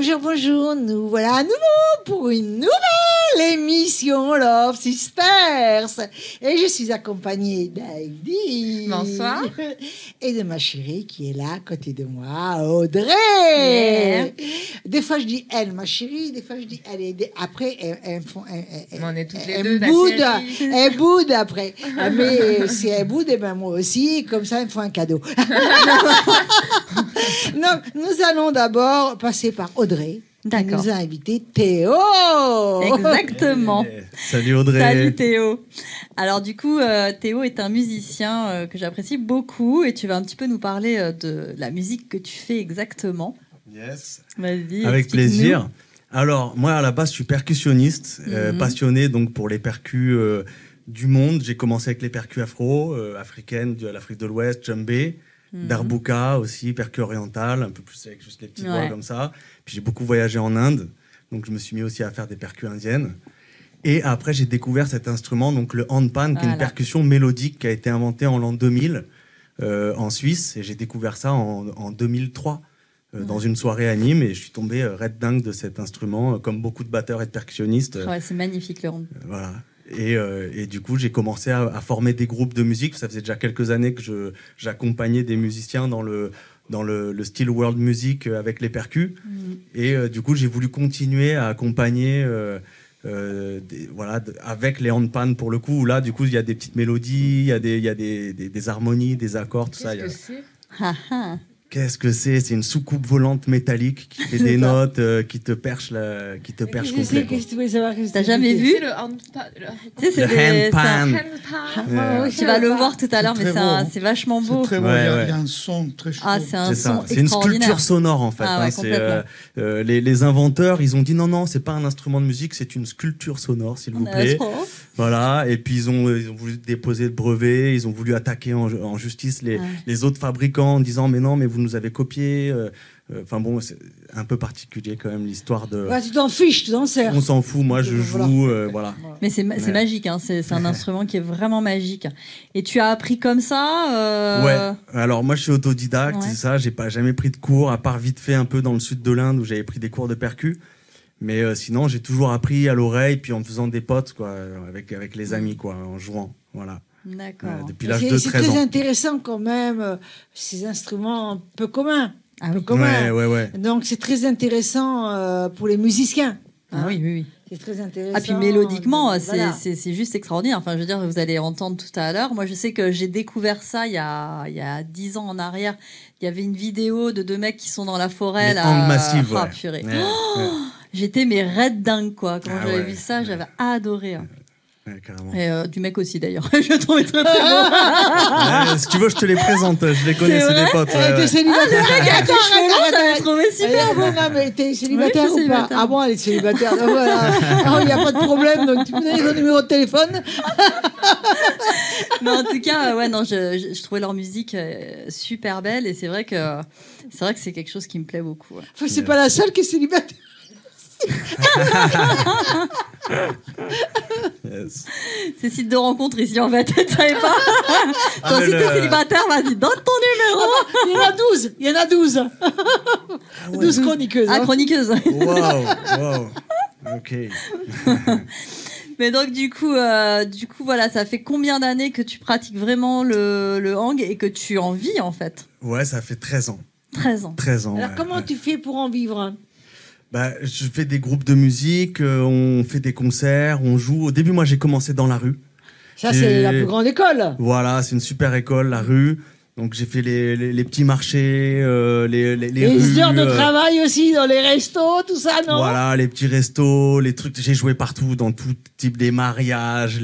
Bonjour, bonjour, nous voilà à nouveau pour une nouvelle émission Love Sisters. Et je suis accompagnée d'Heidi. Bonsoir. Et de ma chérie qui est là à côté de moi, Audrey. Yeah. Des fois je dis elle, ma chérie, des fois je dis elle. Et après, On est toutes les elle deux, la boude, chérie. elle boude après. Mais si elle boude, eh ben moi aussi, comme ça, elle me faut un cadeau. Non, nous allons d'abord passer par Audrey. D'accord. Qui nous a invité Théo. Exactement. Salut Audrey. Salut Théo. Alors du coup, Théo est un musicien que j'apprécie beaucoup et tu vas un petit peu nous parler de la musique que tu fais exactement. Yes. Vas-y. Avec explique-nous. plaisir. Alors, moi, à la base, je suis percussionniste, passionné donc pour les percus du monde. J'ai commencé avec les percus africaines, de l'Afrique de l'Ouest, djembé, darbuka aussi, percus oriental, un peu plus avec juste les petits doigts comme ça. Puis j'ai beaucoup voyagé en Inde, donc je me suis mis aussi à faire des percus indiennes. Et après, j'ai découvert cet instrument, donc le handpan, qui est une percussion mélodique qui a été inventée en l'an 2000 en Suisse. Et j'ai découvert ça en 2003. Dans une soirée à Nîmes, et je suis tombé red dingue de cet instrument, comme beaucoup de batteurs et de percussionnistes. Ouais, c'est magnifique le rond. Voilà. Et du coup, j'ai commencé à former des groupes de musique. Ça faisait déjà quelques années que j'accompagnais des musiciens dans le style world music avec les percus. Et du coup, j'ai voulu continuer à accompagner avec les handpan pour le coup. Où là, du coup, il y a des petites mélodies, il y a des harmonies, des accords, tout ça. Qu'est-ce que c'est ? Qu'est-ce que c'est ? C'est une soucoupe volante métallique qui fait des notes, qui te perche complet. T'as jamais vu ? C'est le handpan. Tu sais, c'est Le handpan. Tu vas le voir tout à l'heure, mais c'est vachement beau. C'est très beau, Ouais, il y a un son très chaud. Ah, c'est un C'est son ça. C'est une extraordinaire. sculpture sonore en fait. Ah ouais, C'est, les inventeurs, ils ont dit non, c'est pas un instrument de musique, c'est une sculpture sonore, s'il vous plaît. Voilà. Et puis ils ont voulu déposer le brevet, ils ont voulu attaquer en justice les autres fabricants en disant mais non, mais vous nous avez copié. Enfin bon, c'est un peu particulier quand même l'histoire de. Ouais, tu t'en fiches, tu t'en sers. On s'en fout. Moi, je joue. Voilà. Mais c'est magique, hein. C'est un instrument qui est vraiment magique. Et tu as appris comme ça Ouais. Alors moi, je suis autodidacte, c'est ça. J'ai jamais pris de cours, à part vite fait un peu dans le sud de l'Inde où j'avais pris des cours de percu. Mais sinon, j'ai toujours appris à l'oreille, puis en faisant des potes, quoi, avec les amis, quoi, en jouant. Voilà. D'accord. Depuis l'âge de 13 ans. C'est très intéressant quand même, ces instruments un peu communs. Ah oui. Ouais. Donc c'est très intéressant pour les musiciens. Ah oui. C'est très intéressant. Ah puis mélodiquement, voilà. c'est juste extraordinaire. Enfin, je veux dire, vous allez entendre tout à l'heure. Moi, je sais que j'ai découvert ça il y a 10 ans en arrière. Il y avait une vidéo de deux mecs qui sont dans la forêt. Les Hank Massive, Ah, ouais. purée. Ouais. J'étais mais raide dingue, quoi. Quand j'avais vu ça, Ouais. j'avais adoré. Ouais, carrément. Et du mec aussi, d'ailleurs. Je le trouvais très, très beau. Ouais, si tu veux, je te les présente. Je les connais, C'est c'est vrai des potes. T'es célibataire. J'avais trouvé super beau. Non, mais t'es célibataire Oui, je suis ou pas? célibataire. Ah bon, elle est célibataire. Donc voilà. Alors, il n'y a pas de problème. Donc, tu peux donner ton numéro de téléphone. Mais en tout cas, ouais, non, je trouvais leur musique super belle. Et c'est vrai que c'est quelque chose qui me plaît beaucoup. Ouais. Enfin, c'est pas la seule qui est célibataire. Yes. C'est site de rencontre ici, en fait. Tu savais pas? Toi, si t'es célibataire, vas-y, donne ton numéro. Il y en a 12. Il y en a 12. 12 chroniqueuses. Ah, hein. chroniqueuse. Wow. Ok. Mais donc, du coup, voilà, ça fait combien d'années que tu pratiques vraiment le hang et que tu en vis, en fait? Ouais, ça fait 13 ans. 13 ans. 13 ans. Alors, ouais, comment ouais. tu fais pour en vivre? Bah, je fais des groupes de musique, on fait des concerts, on joue. Au début, moi, j'ai commencé dans la rue. Ça, c'est la plus grande école. Voilà, c'est une super école, la rue. Donc, j'ai fait les petits marchés, les Les rues. heures de travail aussi dans les restos, tout ça, non? Voilà, les petits restos, les trucs. J'ai joué partout, dans tout type des mariages,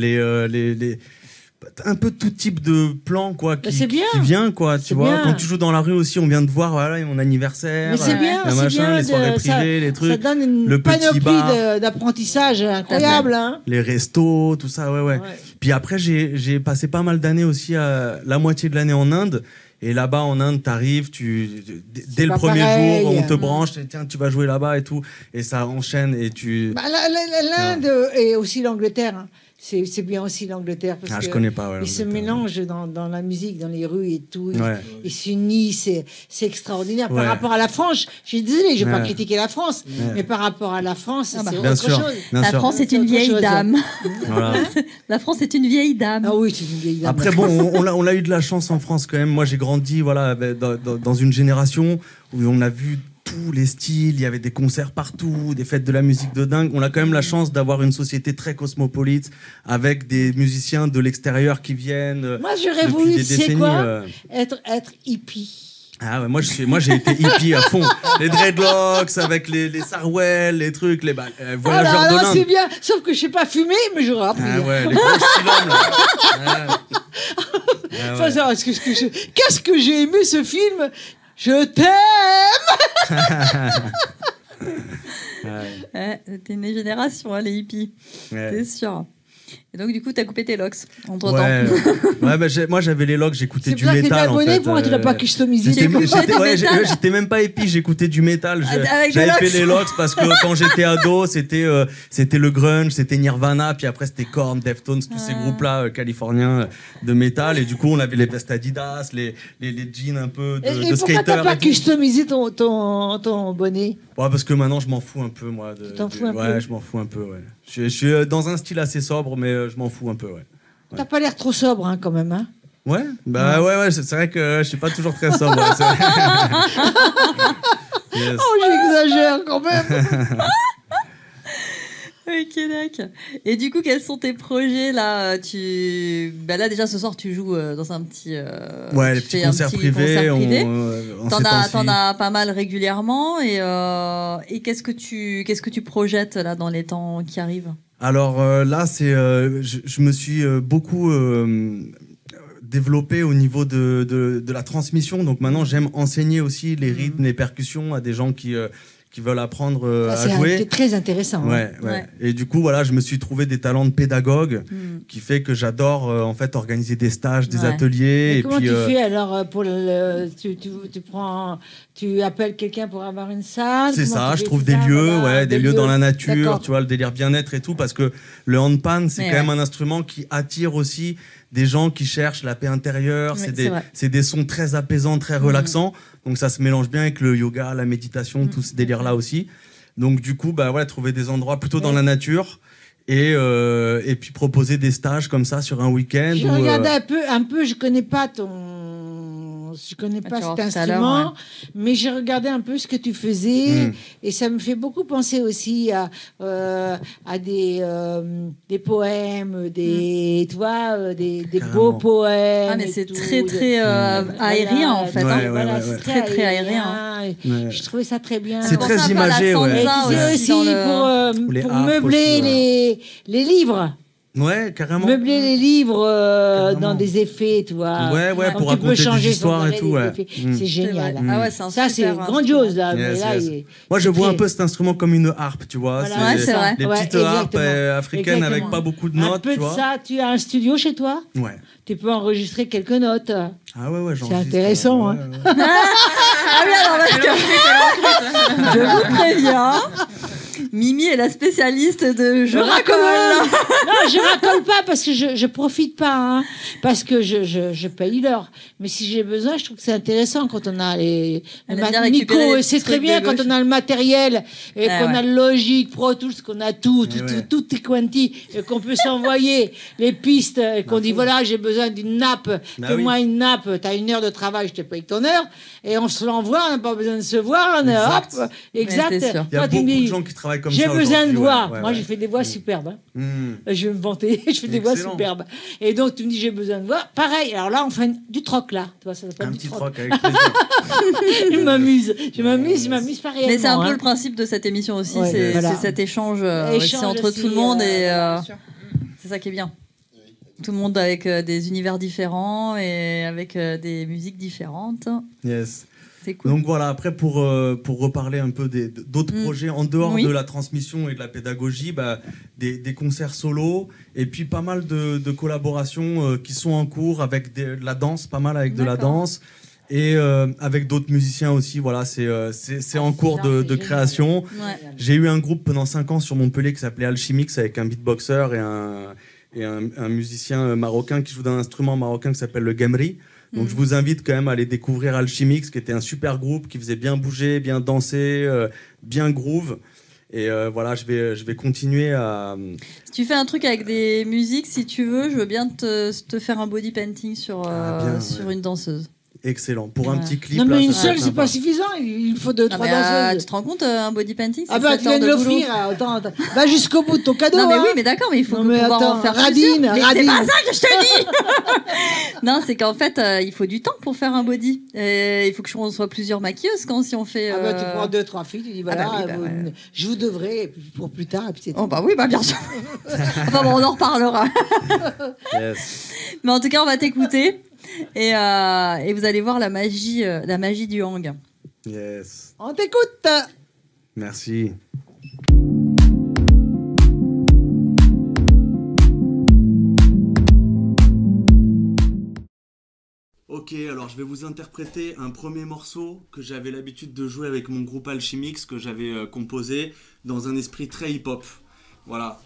un peu tout type de plan, quoi, c'est bien. qui vient, quoi, tu C'est vois. bien. Quand tu joues dans la rue aussi, on vient de voir, voilà, mon anniversaire. Mais c'est bien, le c'est machin, bien. les soirées privées, les trucs. Ça donne une le petit panoplie bar. d'apprentissage incroyable. Hein. Les restos, tout ça, ouais. Ouais. Puis après, j'ai passé pas mal d'années aussi, la moitié de l'année en Inde. Et là-bas, en Inde, t'arrives, dès le pas premier pareil. jour, on te branche, tiens, tu vas jouer là-bas et tout. Et ça enchaîne et tu... Bah, l'Inde et aussi l'Angleterre, hein, c'est bien aussi l'Angleterre parce Je que connais pas. Ouais, ils se mélangent dans la musique, dans les rues et tout. Ouais. Ils s'unissent, c'est extraordinaire. Ouais. Par rapport à la France, je suis désolée, je vais pas Ouais. critiquer la France, mais par rapport à la France, Ah bah. c'est Bien autre sûr. chose. Bien La sûr. France est C'est une autre vieille chose. dame. Voilà. La France est une vieille dame. Ah oui, c'est une vieille dame. Après, bon, on a eu de la chance en France quand même. Moi, j'ai grandi voilà, dans une génération où on a vu tous les styles, il y avait des concerts partout, des fêtes de la musique de dingue. On a quand même la chance d'avoir une société très cosmopolite avec des musiciens de l'extérieur qui viennent. Moi, j'aurais depuis voulu, des tu sais décennies, quoi être hippie. Ah ouais, moi j'ai été hippie à fond. Les dreadlocks avec les Sarwell, les trucs, les voyageurs Ah de là, l'Inde. c'est bien. Sauf que je sais pas fumer, mais j'aurais appris. Ah ouais, les gros stylomes là. Ah Faut ouais. savoir, qu'est-ce que j'ai aimé ce film. Je t'aime. Ouais, t'es une génération, hein, les hippies. Ouais. C'est sûr. Et donc, du coup, t'as coupé tes locks entre-temps. Ouais, ouais bah, moi j'avais les locks, j'écoutais C'est du pour ça que t'es métal en abonné fait. pour moi, tu l'as pas customisé. J'étais T'écoutes du métal. j'étais même pas épi, j'écoutais du métal. Avec des J'avais fait locks. les locks parce que quand j'étais ado, c'était le grunge, c'était Nirvana, puis après c'était Korn, Deftones, tous ces groupes-là californiens de métal. Et du coup, on avait les vestes Adidas, les jeans un peu Et de pourquoi skater. t'as pas et tout. customisé ton bonnet? Ouais, parce que maintenant je m'en fous un peu moi. Tu t'en fous un ouais, peu je m'en fous un peu. Ouais. Je suis dans un style assez sobre, mais je m'en fous un peu. Ouais. T'as pas l'air trop sobre, hein, quand même. Hein. Ouais, bah ouais, c'est vrai que je suis pas toujours très sobre. Ouais, c'est vrai. Yes. Oh, j'exagère quand même. Ok, d'accord. Et du coup, quels sont tes projets là là déjà ce soir tu joues dans un petit. Ouais, tu les petits fais un concerts petit privés. concert privé. En T'en ces as, temps-ci. t'en as pas mal régulièrement et qu'est-ce que tu projettes là dans les temps qui arrivent? Alors là, je me suis beaucoup développé au niveau de la transmission. Donc maintenant, j'aime enseigner aussi les rythmes, les percussions à des gens qui veulent apprendre à C'est jouer. très intéressant. Hein. Ouais. Et du coup, voilà, je me suis trouvé des talents de pédagogue qui fait que j'adore en fait organiser des stages, des ateliers. Mais Et comment puis, tu fais alors pour tu appelles quelqu'un pour avoir une salle? c'est Comment ça, tu je fais trouve tout des ça? lieux, Voilà, des lieux dans la nature, D'accord. tu vois, le délire bien-être et tout, parce que le handpan, c'est Mais quand même un instrument qui attire aussi des gens qui cherchent la paix intérieure. Oui, C'est vrai. c'est des sons très apaisants, très relaxants. Donc ça se mélange bien avec le yoga, la méditation, tout ce délire-là aussi. Donc du coup, bah ouais, trouver des endroits plutôt dans la nature. Et puis proposer des stages comme ça sur un week-end. Je où, regardais un peu, je connais pas je connais Ah, pas tu vas cet voir tout à l'heure, instrument, mais j'ai regardé un peu ce que tu faisais et ça me fait beaucoup penser aussi à des poèmes, des beaux Carrément. poèmes. Ah mais et c'est tout, très aérien en fait. Ouais, hein. ouais, ouais. C'est très aérien. Ouais. Je trouvais ça très bien. C'est très Ça pense un peu à la imagé, ouais. Et salsa tu disais aussi dans le- Ou les pour harpes meubler aussi, les livres. Ouais, carrément. Meubler les livres Carrément. dans des effets, tu vois. Ouais, ouais, Comme pour tu peux raconter des changer son histoires et palais, tout, des ouais. effets. Mm. C'est génial. vrai. Ah ouais, c'est un Ça, c'est super grandiose, là. Yes, mais là, yes. Moi, je vois un peu cet instrument comme une harpe, tu vois. Voilà, ouais, c'est vrai. Des Ouais, petites harpes exactement. africaines Exactement. avec pas beaucoup de Un notes, peu tu de vois. ça. Tu as un studio chez toi? Ouais. Tu peux enregistrer quelques notes. Ah ouais, C'est intéressant, hein. Ah oui, alors parce que je vous préviens, Mimi est la spécialiste de je racole. Non, je racole pas parce que je profite pas, hein, parce que je paye l'heure. Mais si j'ai besoin, je trouve que c'est intéressant quand on a les Elle aime bien récupérer Nico, les c'est petits très trucs bien de quand gauche. on a le matériel et Ah qu'on ouais. a le Logic, Pro Tools, qu'on a tout ouais. est quanti et qu'on peut s'envoyer les pistes et qu'on dit voilà, j'ai besoin d'une nappe, Bah fais-moi oui. une nappe, t'as une heure de travail, je te paye ton heure et on se l'envoie, on n'a pas besoin de se voir, Exact. hop, exact. Mais c'est sûr. Il y a Toi, tu me beaucoup de dis, gens qui travaillent comme j'ai ça. besoin de aujourd'hui, voix. ouais, Moi, ouais. j'ai fait des voix superbes. Hein. Mm. Je vais me vanter. Je fais des voix Excellent. superbes. Et donc, tu me dis, j'ai besoin de voix. Pareil. Alors là, on fait du troc, là. Tu vois, ça s'appelle Un du petit troc. troc avec plaisir. Je m'amuse. Je m'amuse pas réellement. Mais c'est un peu hein. le principe de cette émission aussi, Ouais, c'est voilà. c'est cet échange, Échange aussi entre aussi, tout le monde et bien sûr. c'est ça qui est bien. Tout le monde avec des univers différents et avec des musiques différentes. Yes. C'est cool. Donc voilà, après pour reparler un peu d'autres projets en dehors Oui. de la transmission et de la pédagogie, bah, des concerts solos et puis pas mal de collaborations qui sont en cours avec de la danse, pas mal avec de la D'accord. danse et avec d'autres musiciens aussi. Voilà, c'est en cours c'est de génial. création. Ouais. J'ai eu un groupe pendant 5 ans sur Montpellier qui s'appelait Alchimix avec un beatboxer et un musicien marocain qui joue d'un instrument marocain qui s'appelle le gamri. Donc je vous invite quand même à aller découvrir Alchimix, qui était un super groupe, qui faisait bien bouger, bien danser, bien groove. Et voilà, je vais continuer à... Si tu fais un truc avec des musiques, si tu veux, je veux bien te faire un body painting sur une danseuse. Excellent. Pour un petit clip. Non, mais là, une ça serait seule, c'est sympa. pas suffisant. Il faut 2-3 danseuses. Tu te rends compte, un body painting, c'est Ah bah, 7 tu heures viens de de boulot. l'offrir. Attends. Va jusqu'au bout de ton cadeau. Non mais hein. oui, mais d'accord, mais il faut Non, mais pouvoir attends, en faire radine, plusieurs. Mais radine. c'est pas ça que je te dis. Non, c'est qu'en fait, il faut du temps pour faire un body. Et il faut que on soit plusieurs maquilleuses si on fait. Ah bah, tu prends 2-3 filles, tu dis voilà, Ah bah oui, ouais. je vous devrai et puis pour plus tard. Et puis c'est Oh tout. bah oui, bah bien sûr. Enfin bon, on en reparlera. Yes. Mais en tout cas, on va t'écouter et vous allez voir la magie du hang. Yes. On t'écoute. Merci. Ok, alors je vais vous interpréter un premier morceau que j'avais l'habitude de jouer avec mon groupe Alchimix, que j'avais composé dans un esprit très hip-hop. Voilà.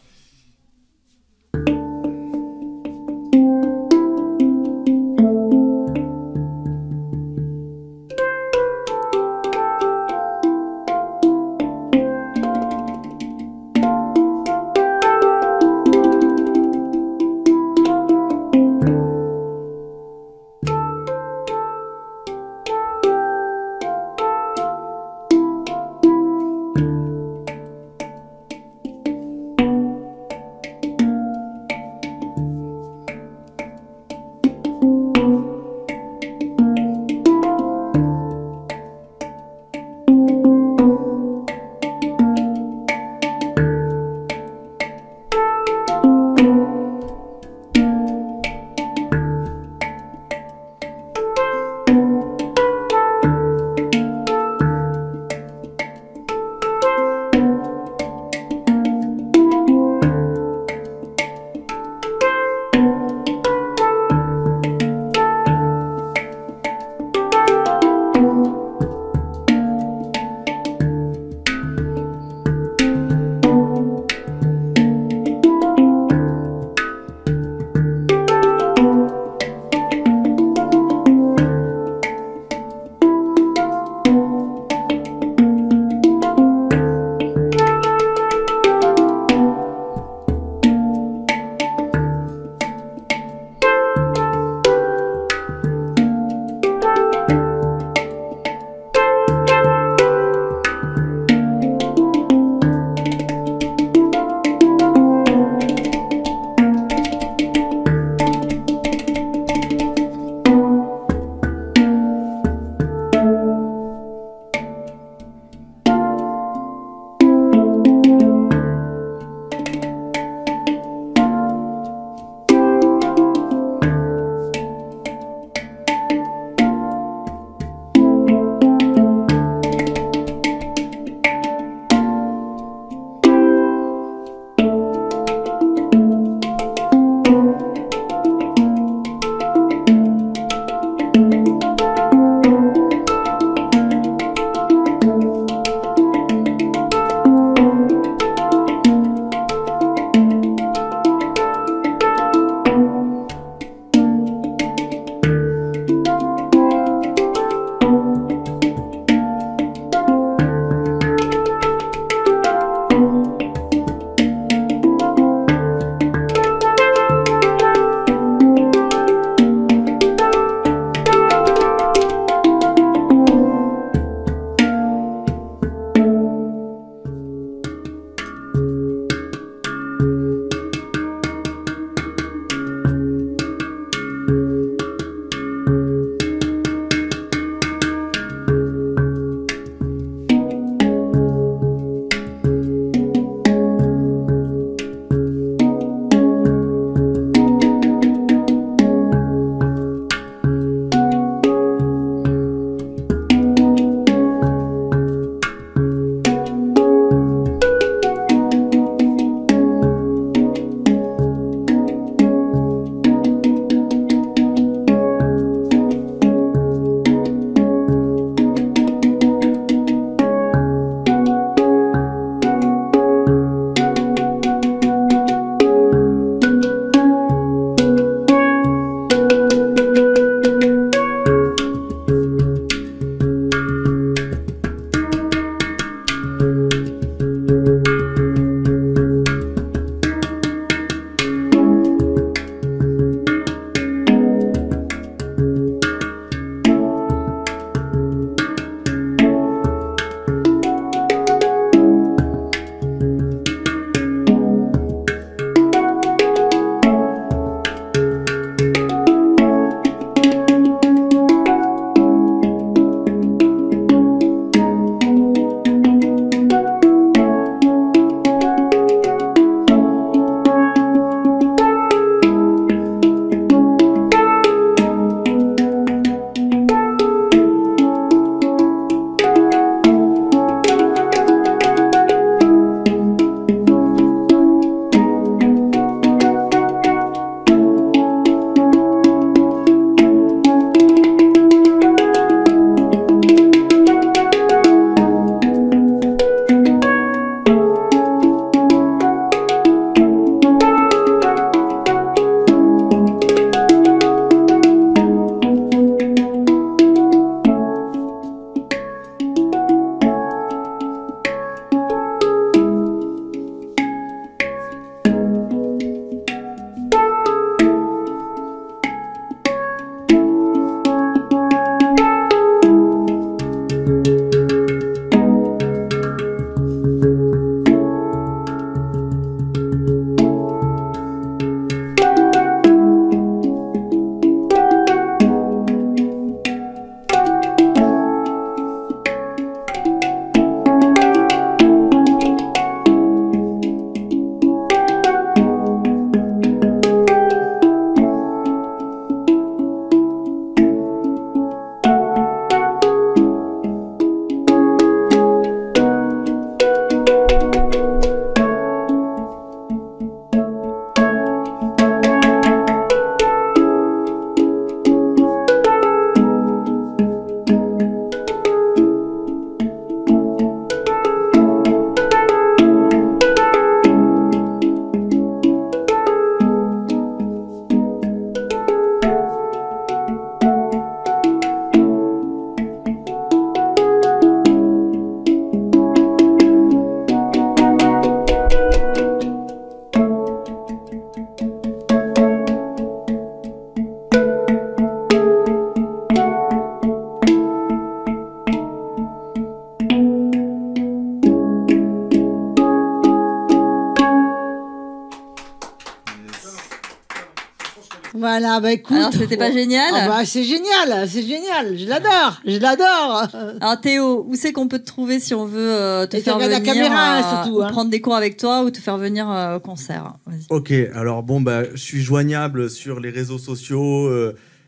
Voilà, bah écoute. Alors, c'était pas génial? Ah bah, c'est génial, je l'adore. Alors Théo, où c'est qu'on peut te trouver si on veut te Et faire tu regardes venir, la caméra, surtout, ou hein. prendre des cours avec toi, ou te faire venir au concert? Vas-y. Ok, alors bon, bah, je suis joignable sur les réseaux sociaux,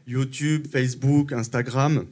YouTube, Facebook, Instagram,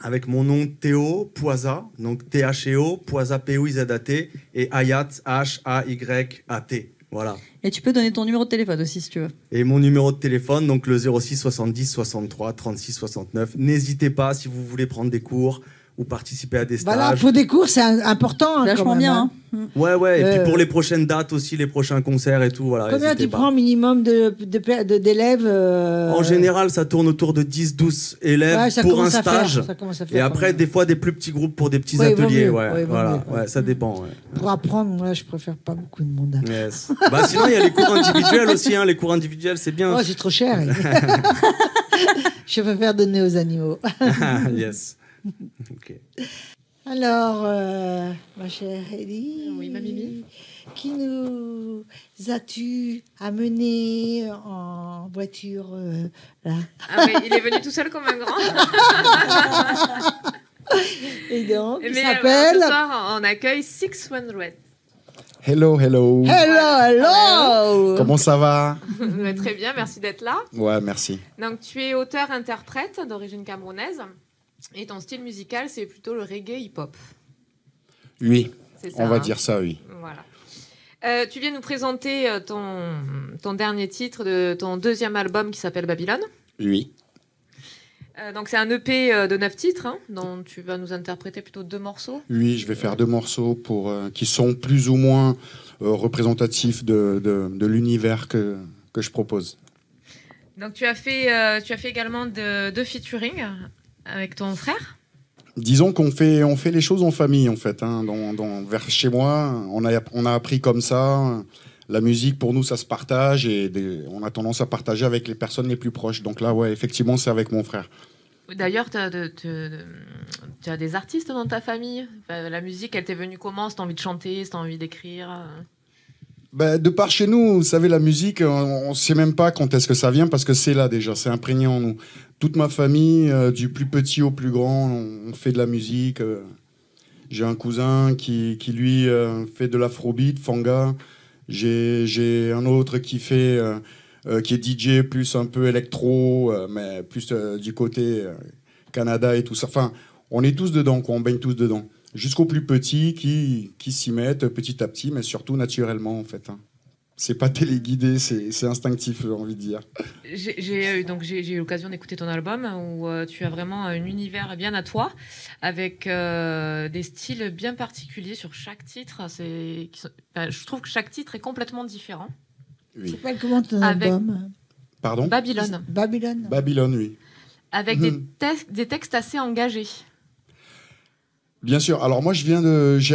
avec mon nom Théo Poisa, donc T-H-E-O, Poisa P-O-I-Z-A-T, et Hayat, H-A-Y-A-T. Voilà. Et tu peux donner ton numéro de téléphone aussi si tu veux. Et mon numéro de téléphone, donc le 06 70 63 36 69. N'hésitez pas si vous voulez prendre des cours ou participer à des stages. Voilà, pour des cours, c'est important. Hein, Vachement quand même, bien. hein. Hein. Ouais, et puis pour les prochaines dates aussi, les prochains concerts et tout. Voilà, Combien n'hésitez tu pas. prends minimum d'élèves En général, ça tourne autour de 10-12 élèves Ouais, ça pour un commence à faire, stage. ça commence à faire Et quand après, même. des fois, des plus petits groupes pour des petits Ouais, il vaut ateliers. mieux, Ouais, ouais, il vaut voilà, mieux, ouais, ça dépend. Ouais. Pour apprendre, moi, je préfère pas beaucoup de monde. Yes. Bah, sinon, il y a les cours individuels aussi. Hein. Les cours individuels, c'est bien. Oh, c'est trop cher. Je préfère donner aux animaux. Yes. Ok. Alors, ma chère Ellie, Oui, ma Mimi. qui nous as-tu amené en voiture là? Ah oui, il est venu tout seul comme un grand. Et donc, il Mais s'appelle... ce soir, on accueille 600. Hello. Hello, hello. Comment ça va? Très bien, merci d'être là. Ouais, merci. Donc, tu es auteur-interprète d'origine camerounaise. Et ton style musical, c'est plutôt le reggae hip-hop. Oui, C'est ça, on va hein. dire ça, oui. Voilà. Tu viens nous présenter ton dernier titre de ton deuxième album qui s'appelle Babylone. Oui. Donc c'est un EP de 9 titres, hein, dont tu vas nous interpréter plutôt 2 morceaux. Oui, je vais faire 2 morceaux qui sont plus ou moins représentatifs de l'univers que je propose. Donc tu as fait également 2 featuring avec ton frère. Disons qu'on fait les choses en famille, en fait. Hein. Vers chez moi, on a appris comme ça. La musique, pour nous, ça se partage et on a tendance à partager avec les personnes les plus proches. Donc là, ouais, effectivement, c'est avec mon frère. D'ailleurs, tu as des artistes dans ta famille. Enfin, la musique, elle t'est venue comment? Si tu as envie de chanter, si tu as envie d'écrire? Ben, de par chez nous, vous savez, la musique, on ne sait même pas quand est-ce que ça vient parce que c'est là déjà, c'est imprégné en nous. Toute ma famille, du plus petit au plus grand, on fait de la musique. J'ai un cousin qui lui, fait de l'afrobeat, Fanga. J'ai un autre qui est DJ, plus un peu électro, mais plus du côté Canada et tout ça. Enfin, on est tous dedans, quoi, on baigne tous dedans. Jusqu'aux plus petits qui s'y mettent petit à petit, mais surtout naturellement, en fait. Hein. C'est pas téléguidé, c'est instinctif, j'ai envie de dire. J'ai eu l'occasion d'écouter ton album où tu as vraiment un univers bien à toi, avec des styles bien particuliers sur chaque titre. Je trouve que chaque titre est complètement différent. Oui. C'est pas comment ton Avec- album? Pardon? Babylone, Babylone. Babylone, oui. avec des textes assez engagés. Bien sûr. Alors moi,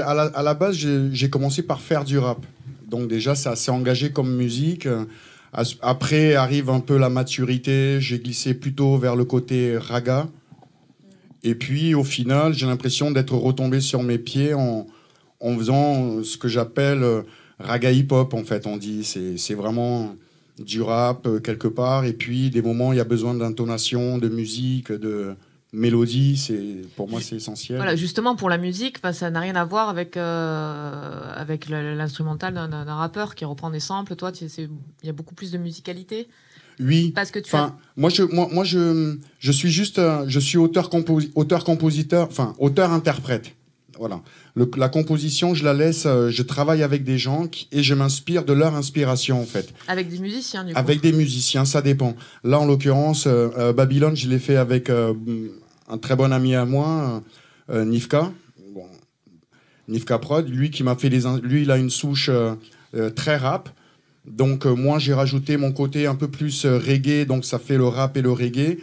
à la base, j'ai commencé par faire du rap. Donc déjà, c'est assez engagé comme musique. Après arrive un peu la maturité. J'ai glissé plutôt vers le côté raga. Et puis au final, j'ai l'impression d'être retombé sur mes pieds en faisant ce que j'appelle raga hip-hop. En fait, on dit c'est vraiment du rap quelque part. Et puis des moments, il y a besoin d'intonation, de musique, de mélodie, pour moi c'est essentiel. Voilà, justement pour la musique, ça n'a rien à voir avec l'instrumental d'un rappeur qui reprend des samples. Toi, il y a beaucoup plus de musicalité. Oui. Parce que moi je suis juste je suis auteur-compositeur, enfin auteur-interprète. Voilà. La composition, je la laisse, je travaille avec des gens et je m'inspire de leur inspiration en fait. Avec des musiciens, du coup. Avec des musiciens, ça dépend. Là, en l'occurrence, Babylone, je l'ai fait avec un très bon ami à moi, Nifka. Bon, Nifka Prod, lui qui m'a fait lui, il a une souche très rap. Donc moi, j'ai rajouté mon côté un peu plus reggae, donc ça fait le rap et le reggae.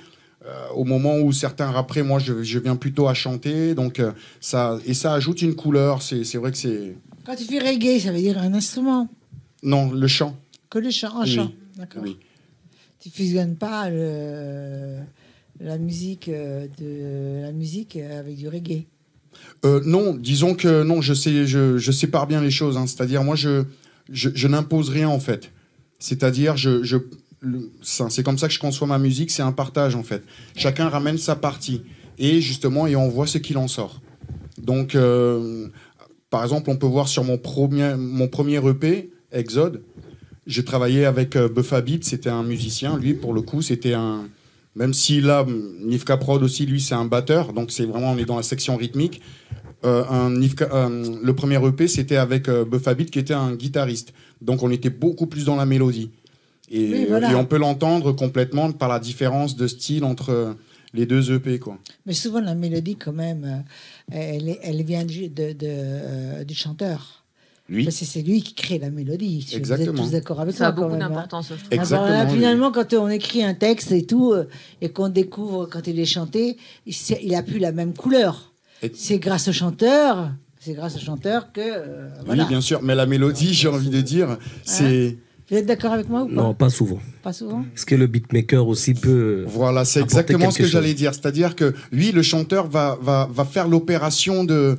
Au moment où certains rapperaient, moi, je viens plutôt à chanter. Donc ça ajoute une couleur. C'est vrai que c'est... Quand tu fais reggae, ça veut dire un instrument? Non, le chant. Que le chant, un Oui. chant. D'accord. Oui. Tu fusionnes pas la musique avec du reggae. Non, disons que non, je sépare bien les choses. Hein. C'est-à-dire, moi, je n'impose rien, en fait. C'est-à-dire, c'est comme ça que je conçois ma musique, c'est un partage en fait. Chacun ramène sa partie et justement, et on voit ce qu'il en sort. Donc, par exemple, on peut voir sur mon premier EP, Exode, j'ai travaillé avec Buffa Beat, c'était un musicien. Lui, pour le coup, c'était un... Même si là, Nifka Prod aussi, lui, c'est un batteur. Donc, c'est vraiment, on est dans la section rythmique. Le premier EP, c'était avec Buffa Beat, qui était un guitariste. Donc, on était beaucoup plus dans la mélodie. Et, oui, voilà. Et on peut l'entendre complètement par la différence de style entre les deux EP, quoi. Mais souvent, la mélodie, quand même, elle vient du chanteur. Lui. Parce que c'est lui qui crée la mélodie. Exactement. Vous êtes tous d'accord avec Ça a moi, beaucoup quand même, d'importance. hein. Exactement. Alors là, finalement, quand on écrit un texte et tout, et qu'on découvre quand il est chanté, il a plus la même couleur. C'est grâce au chanteur. C'est grâce au chanteur que voilà. Oui, bien sûr. Mais la mélodie, j'ai envie de dire, c'est... Vous êtes d'accord avec moi ou pas? Non, pas souvent. Pas souvent. Parce que le beatmaker aussi peut. Voilà, c'est apporter exactement ce que quelque j'allais chose. dire. C'est-à-dire que lui, le chanteur, va faire l'opération de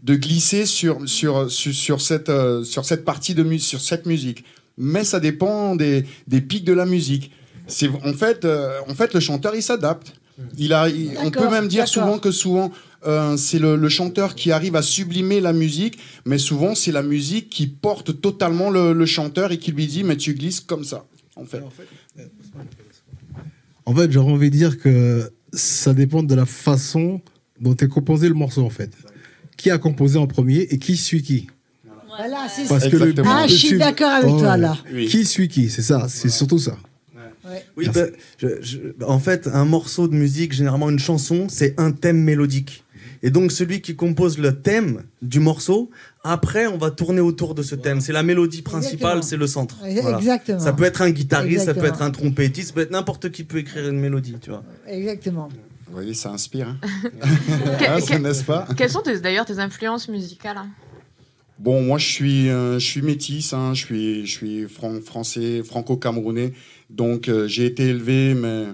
glisser sur cette partie sur cette musique. Mais ça dépend des pics de la musique. En fait, le chanteur, il s'adapte. On peut même dire souvent que c'est le chanteur qui arrive à sublimer la musique, mais souvent c'est la musique qui porte totalement le chanteur et qui lui dit mais tu glisses comme ça. En fait, j'aurais envie de dire que ça dépend de la façon dont est composé le morceau en fait. Qui a composé en premier et qui suit qui. Voilà, c'est Parce ça. que le Exactement. Ah, je suis d'accord avec toi là. Oui. Qui suit qui, c'est ça, c'est surtout ça. Oui, en fait, un morceau de musique, généralement une chanson, c'est un thème mélodique. Et donc, celui qui compose le thème du morceau, après, on va tourner autour de ce thème. C'est la mélodie principale, Exactement. c'est le centre. Voilà. Exactement. Ça peut être un guitariste, Exactement. ça peut être un trompettiste, ça peut être n'importe qui peut écrire une mélodie, tu vois. Exactement. Vous voyez, ça inspire, hein. Que- N'est-ce pas? Quelles sont d'ailleurs tes influences musicales, hein? Bon, moi, je suis métis, hein. Je suis français, franco-camerounais. Donc, j'ai été élevé mais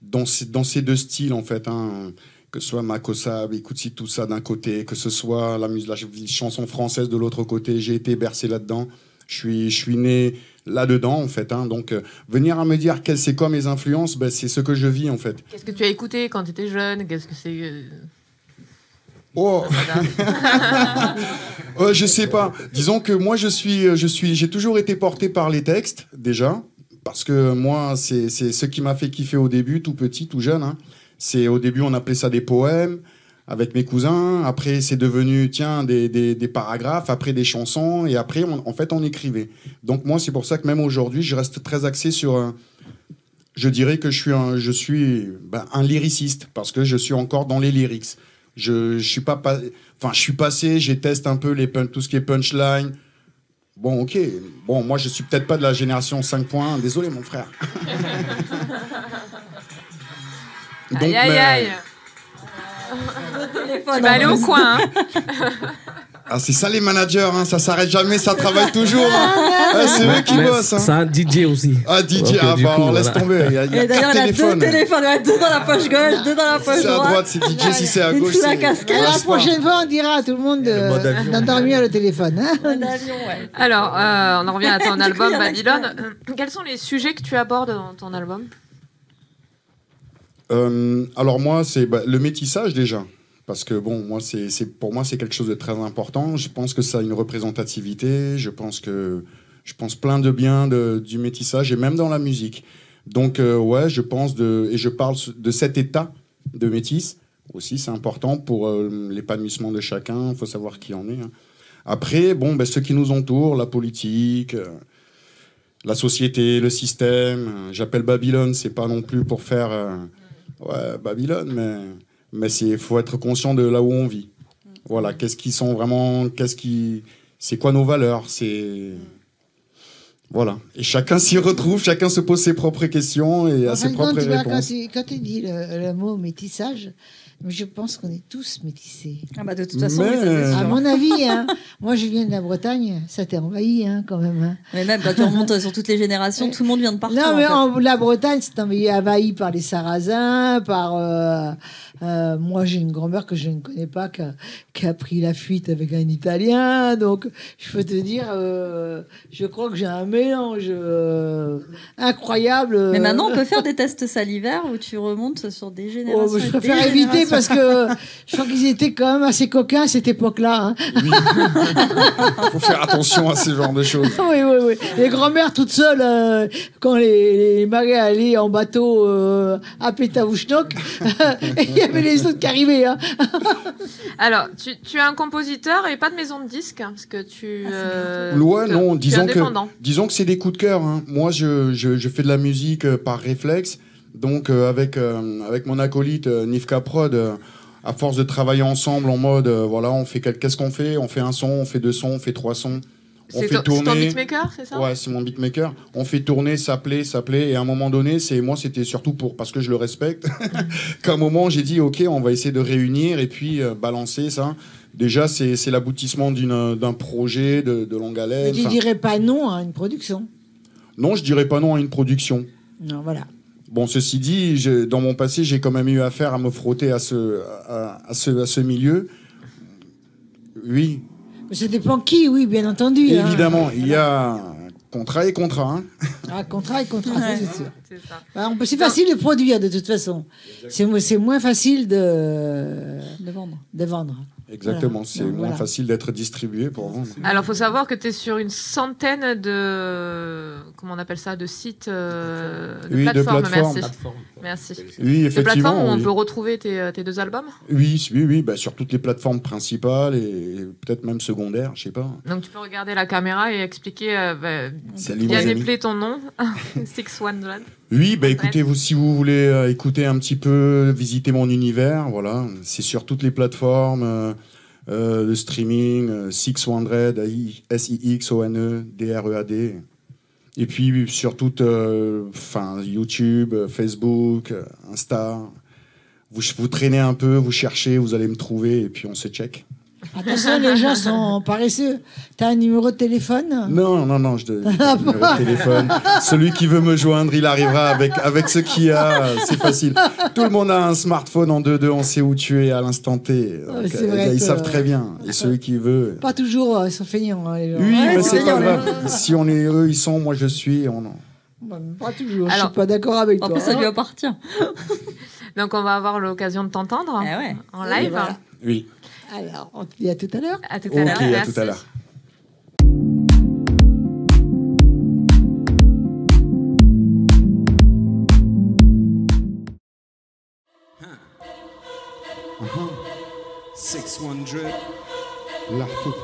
dans ces deux styles, en fait, hein. Que ce soit Makossa, Bikutsi, tout ça d'un côté, que ce soit la chanson française de l'autre côté, j'ai été bercé là-dedans. Je suis né là-dedans, en fait, hein. Donc, venir à me dire c'est quoi mes influences, ben, c'est ce que je vis, en fait. Qu'est-ce que tu as écouté quand tu étais jeune? Qu'est-ce que c'est Oh, je sais pas. Disons que moi, j'ai toujours été porté par les textes, déjà. Parce que moi, c'est ce qui m'a fait kiffer au début, tout petit, tout jeune, hein. Au début, on appelait ça des poèmes avec mes cousins. Après, c'est devenu, des paragraphes. Après, des chansons. Et après, on écrivait. Donc, moi, c'est pour ça que même aujourd'hui, je reste très axé sur... je dirais que je suis un lyriciste. Parce que je suis encore dans les lyrics. Je suis passé, j'ai testé un peu tout ce qui est punchline. Bon, ok. Bon, moi, je suis peut-être pas de la génération 5.1. Désolé, mon frère. Donc, aïe, aïe, aïe. Tu vas aller au coin, hein. Ah, c'est ça les managers, hein. Ça s'arrête jamais, ça travaille toujours, hein. Ah, c'est eux qui Mais bossent, hein. c'est un DJ aussi. Ah, DJ, Donc, du coup, laisse voilà. tomber. Il y a Et d'ailleurs, 4 il a deux téléphones. téléphones, ouais, deux dans la poche gauche, deux dans la Si poche c'est à droite. droite, c'est DJ. Si c'est à Une gauche, sous la c'est... casquette. Et la Laisse pas. prochaine fois, on dira à tout le monde Le mode avion. d'endormir le téléphone. Hein. Un avion, ouais. Alors, on en revient à ton Du coup, album il y en a qui Babylone. Quels sont les sujets que tu abordes dans ton album? Alors moi, c'est le métissage déjà. Parce que bon, pour moi, c'est quelque chose de très important. Je pense que ça a une représentativité. Je pense plein de bien du métissage et même dans la musique. Donc ouais, je parle de cet état de métis aussi. C'est important pour l'épanouissement de chacun. Il faut savoir qui en est, hein. Après, bon, ceux qui nous entourent, la politique, la société, le système. J'appelle Babylone, c'est pas non plus pour faire Babylone, mais il faut être conscient de là où on vit. Voilà, c'est quoi nos valeurs, voilà. Et chacun s'y retrouve, chacun se pose ses propres questions et a En fin ses de compte, propres tu vois, réponses. quand tu dis le mot métissage, je pense qu'on est tous métissés. Ah bah de toute façon, Mais- oui, ça, c'est À sûr. mon avis, hein, moi je viens de la Bretagne, ça t'est envahi hein, quand même. Hein. Mais même quand tu remontes sur toutes les générations, tout le monde vient de partout. Non, mais en fait. la Bretagne, c'est envahi par les Sarrasins, moi, j'ai une grand-mère que je ne connais pas qui a pris la fuite avec un Italien. Donc, je peux te dire, je crois que j'ai un mail mélange incroyable. Mais maintenant, on peut faire des tests salivaires où tu remontes sur des générations. Oh, je préfère éviter parce que je crois qu'ils étaient quand même assez coquins à cette époque-là. Hein. Oui. Faut faire attention à ce genre de choses. Oui. Les grand-mères toutes seules, quand les marais allaient en bateau à Pétavouchnok, il y avait les autres qui arrivaient. Hein. Alors, tu es un compositeur et pas de maison de disques, hein, parce que tu. Ouais, non, disons que c'est des coups de cœur. Hein. Moi, je fais de la musique par réflexe. Donc, avec mon acolyte Nifka Prod, à force de travailler ensemble en mode, voilà, on fait qu'est-ce qu'on fait ? On fait un son, on fait 2 sons, on fait 3 sons. C'est ton beatmaker, c'est ça ? Ouais, c'est mon beatmaker. On fait tourner, ça plaît. Et à un moment donné, c'était surtout parce que je le respecte, qu'à un moment, j'ai dit, OK, on va essayer de réunir et puis balancer ça. Déjà, c'est l'aboutissement d'un projet de longue haleine. Mais tu dirais pas non à une production ? Non, je dirais pas non à une production. Non, voilà. Bon, ceci dit, dans mon passé, j'ai quand même eu affaire à me frotter à ce milieu. Oui. Ça dépend qui, oui, bien entendu. Évidemment, il y a contrat et contrat. Hein. Ah, contrat et contrat, Ouais. c'est sûr. C'est ça. Bah, c'est facile de produire, de toute façon. C'est moins facile de vendre. Exactement, Voilà. c'est Donc, moins voilà. facile d'être distribué pour vendre. Alors, il faut savoir que tu es sur une centaine de. Comment on appelle ça ? De sites, de plateformes. Merci. Oui, De effectivement. plateformes où on oui. peut retrouver tes 2 albums ? Oui, bah, sur toutes les plateformes principales et peut-être même secondaires, je sais pas. Donc, tu peux regarder la caméra et expliquer. Salut, bien mes amis. épeler ton nom, 613. Oui, bah écoutez, si vous voulez écouter un petit peu, visiter mon univers, voilà, c'est sur toutes les plateformes de streaming, 600, SIXONE, et puis sur toutes, YouTube, Facebook, Insta. Vous traînez un peu, vous cherchez, vous allez me trouver, et puis on se check. Attention, les gens sont paresseux. T'as un numéro de téléphone ? Non, je donne le numéro de téléphone. Celui qui veut me joindre, il arrivera avec ce qu'il y a, c'est facile. Tout le monde a un smartphone en 2-2, on sait où tu es à l'instant T. Donc, C'est vrai ils que- savent très bien. Et celui qui veut... Pas toujours, ils sont feignants, hein, les gens. Oui, Ouais, mais c'est c'est pas bien, grave. Si on est eux, ils sont, moi je suis. Pas toujours, je Alors- suis pas d'accord avec toi. Après, ça lui hein. appartient. Donc, on va avoir l'occasion de t'entendre Eh ouais. en live. Voilà. Oui. Alors, on te dit à tout à l'heure. À tout Ok, à l'heure. à Merci. tout à l'heure. L'artout.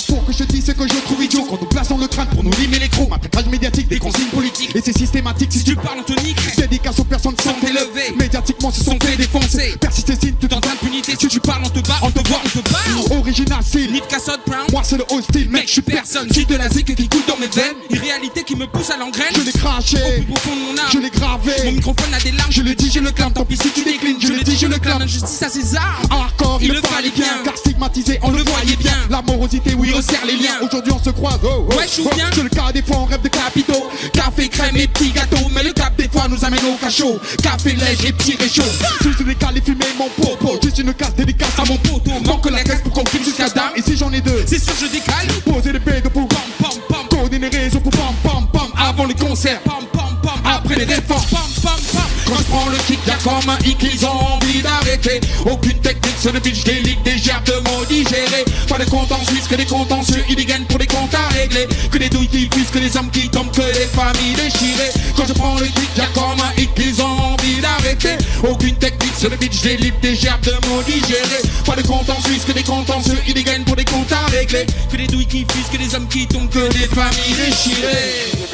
Pour que je dise ce que je trouve idiot quand nous plaçons le crâne pour nous limer les crocs. Matraquage médiatique, des consignes politiques et c'est systématique. Si tu parles, on te nique. Dédicace aux personnes qui sont élevées. Médiatiquement, se sont fait défoncer. Persiste et signe tout en impunité. Si tu parles, on te bat, on te voit, on te bat. Original, c'est Nifka Brown. Moi, c'est le hostile, mec, je suis personne. J'ai de la zik qui coule dans mes veines. Une réalité qui me pousse à l'engraine. Je l'ai craché, au plus profond de mon âme. Je l'ai gravé. Mon microphone a des larmes. Je le dis, je le clame. Tant pis si tu déclines. Je le dis, je le clame. Injustice à César. Hardcore, il le fallait bien. Car stigmatisé, on le voyait bien. La morosité, oui, resserre les liens. Aujourd'hui, on se croise. Ouais, je suis bien. C'est le cas, des fois, on rêve de capitaux. Café, crème et petits gâteaux. Mais le cap, des fois, nous amène au cachot. Café, lèche et petits réchauds. Juste des cales et fumer mon popo. Juste une casse dédicace à mon poteau. Manque la caisse pour qu'on filme jusqu'à dame. Et si j'en ai 2, c'est sûr, je décale. Poser des bédos pour pam pam pam. Coordonner les réseaux pour pam pam pam. Avant les concerts, pam pam pam. Après les réformes, pam pam pam. Quand je prends le kick, y'a comme un hic, ils ont envie d'arrêter. Aucune technique sur le bitch, des ligues, des gerbes de mots digérés. Pas de comptes en Suisse, que des contentieux, ils gagnent pour des comptes à régler. Que des douilles qui puissent, que des hommes qui tombent, que des familles déchirées. Quand je prends le kick, y'a comme un hic, ils ont envie d'arrêter. Aucune technique sur le bitch, des livres, des gerbes de mots digérés. Pas de comptes en Suisse, que des contentieux, ils gagnent pour des comptes à régler. Que des douilles qui puissent, que des hommes qui tombent, que des familles déchirées. De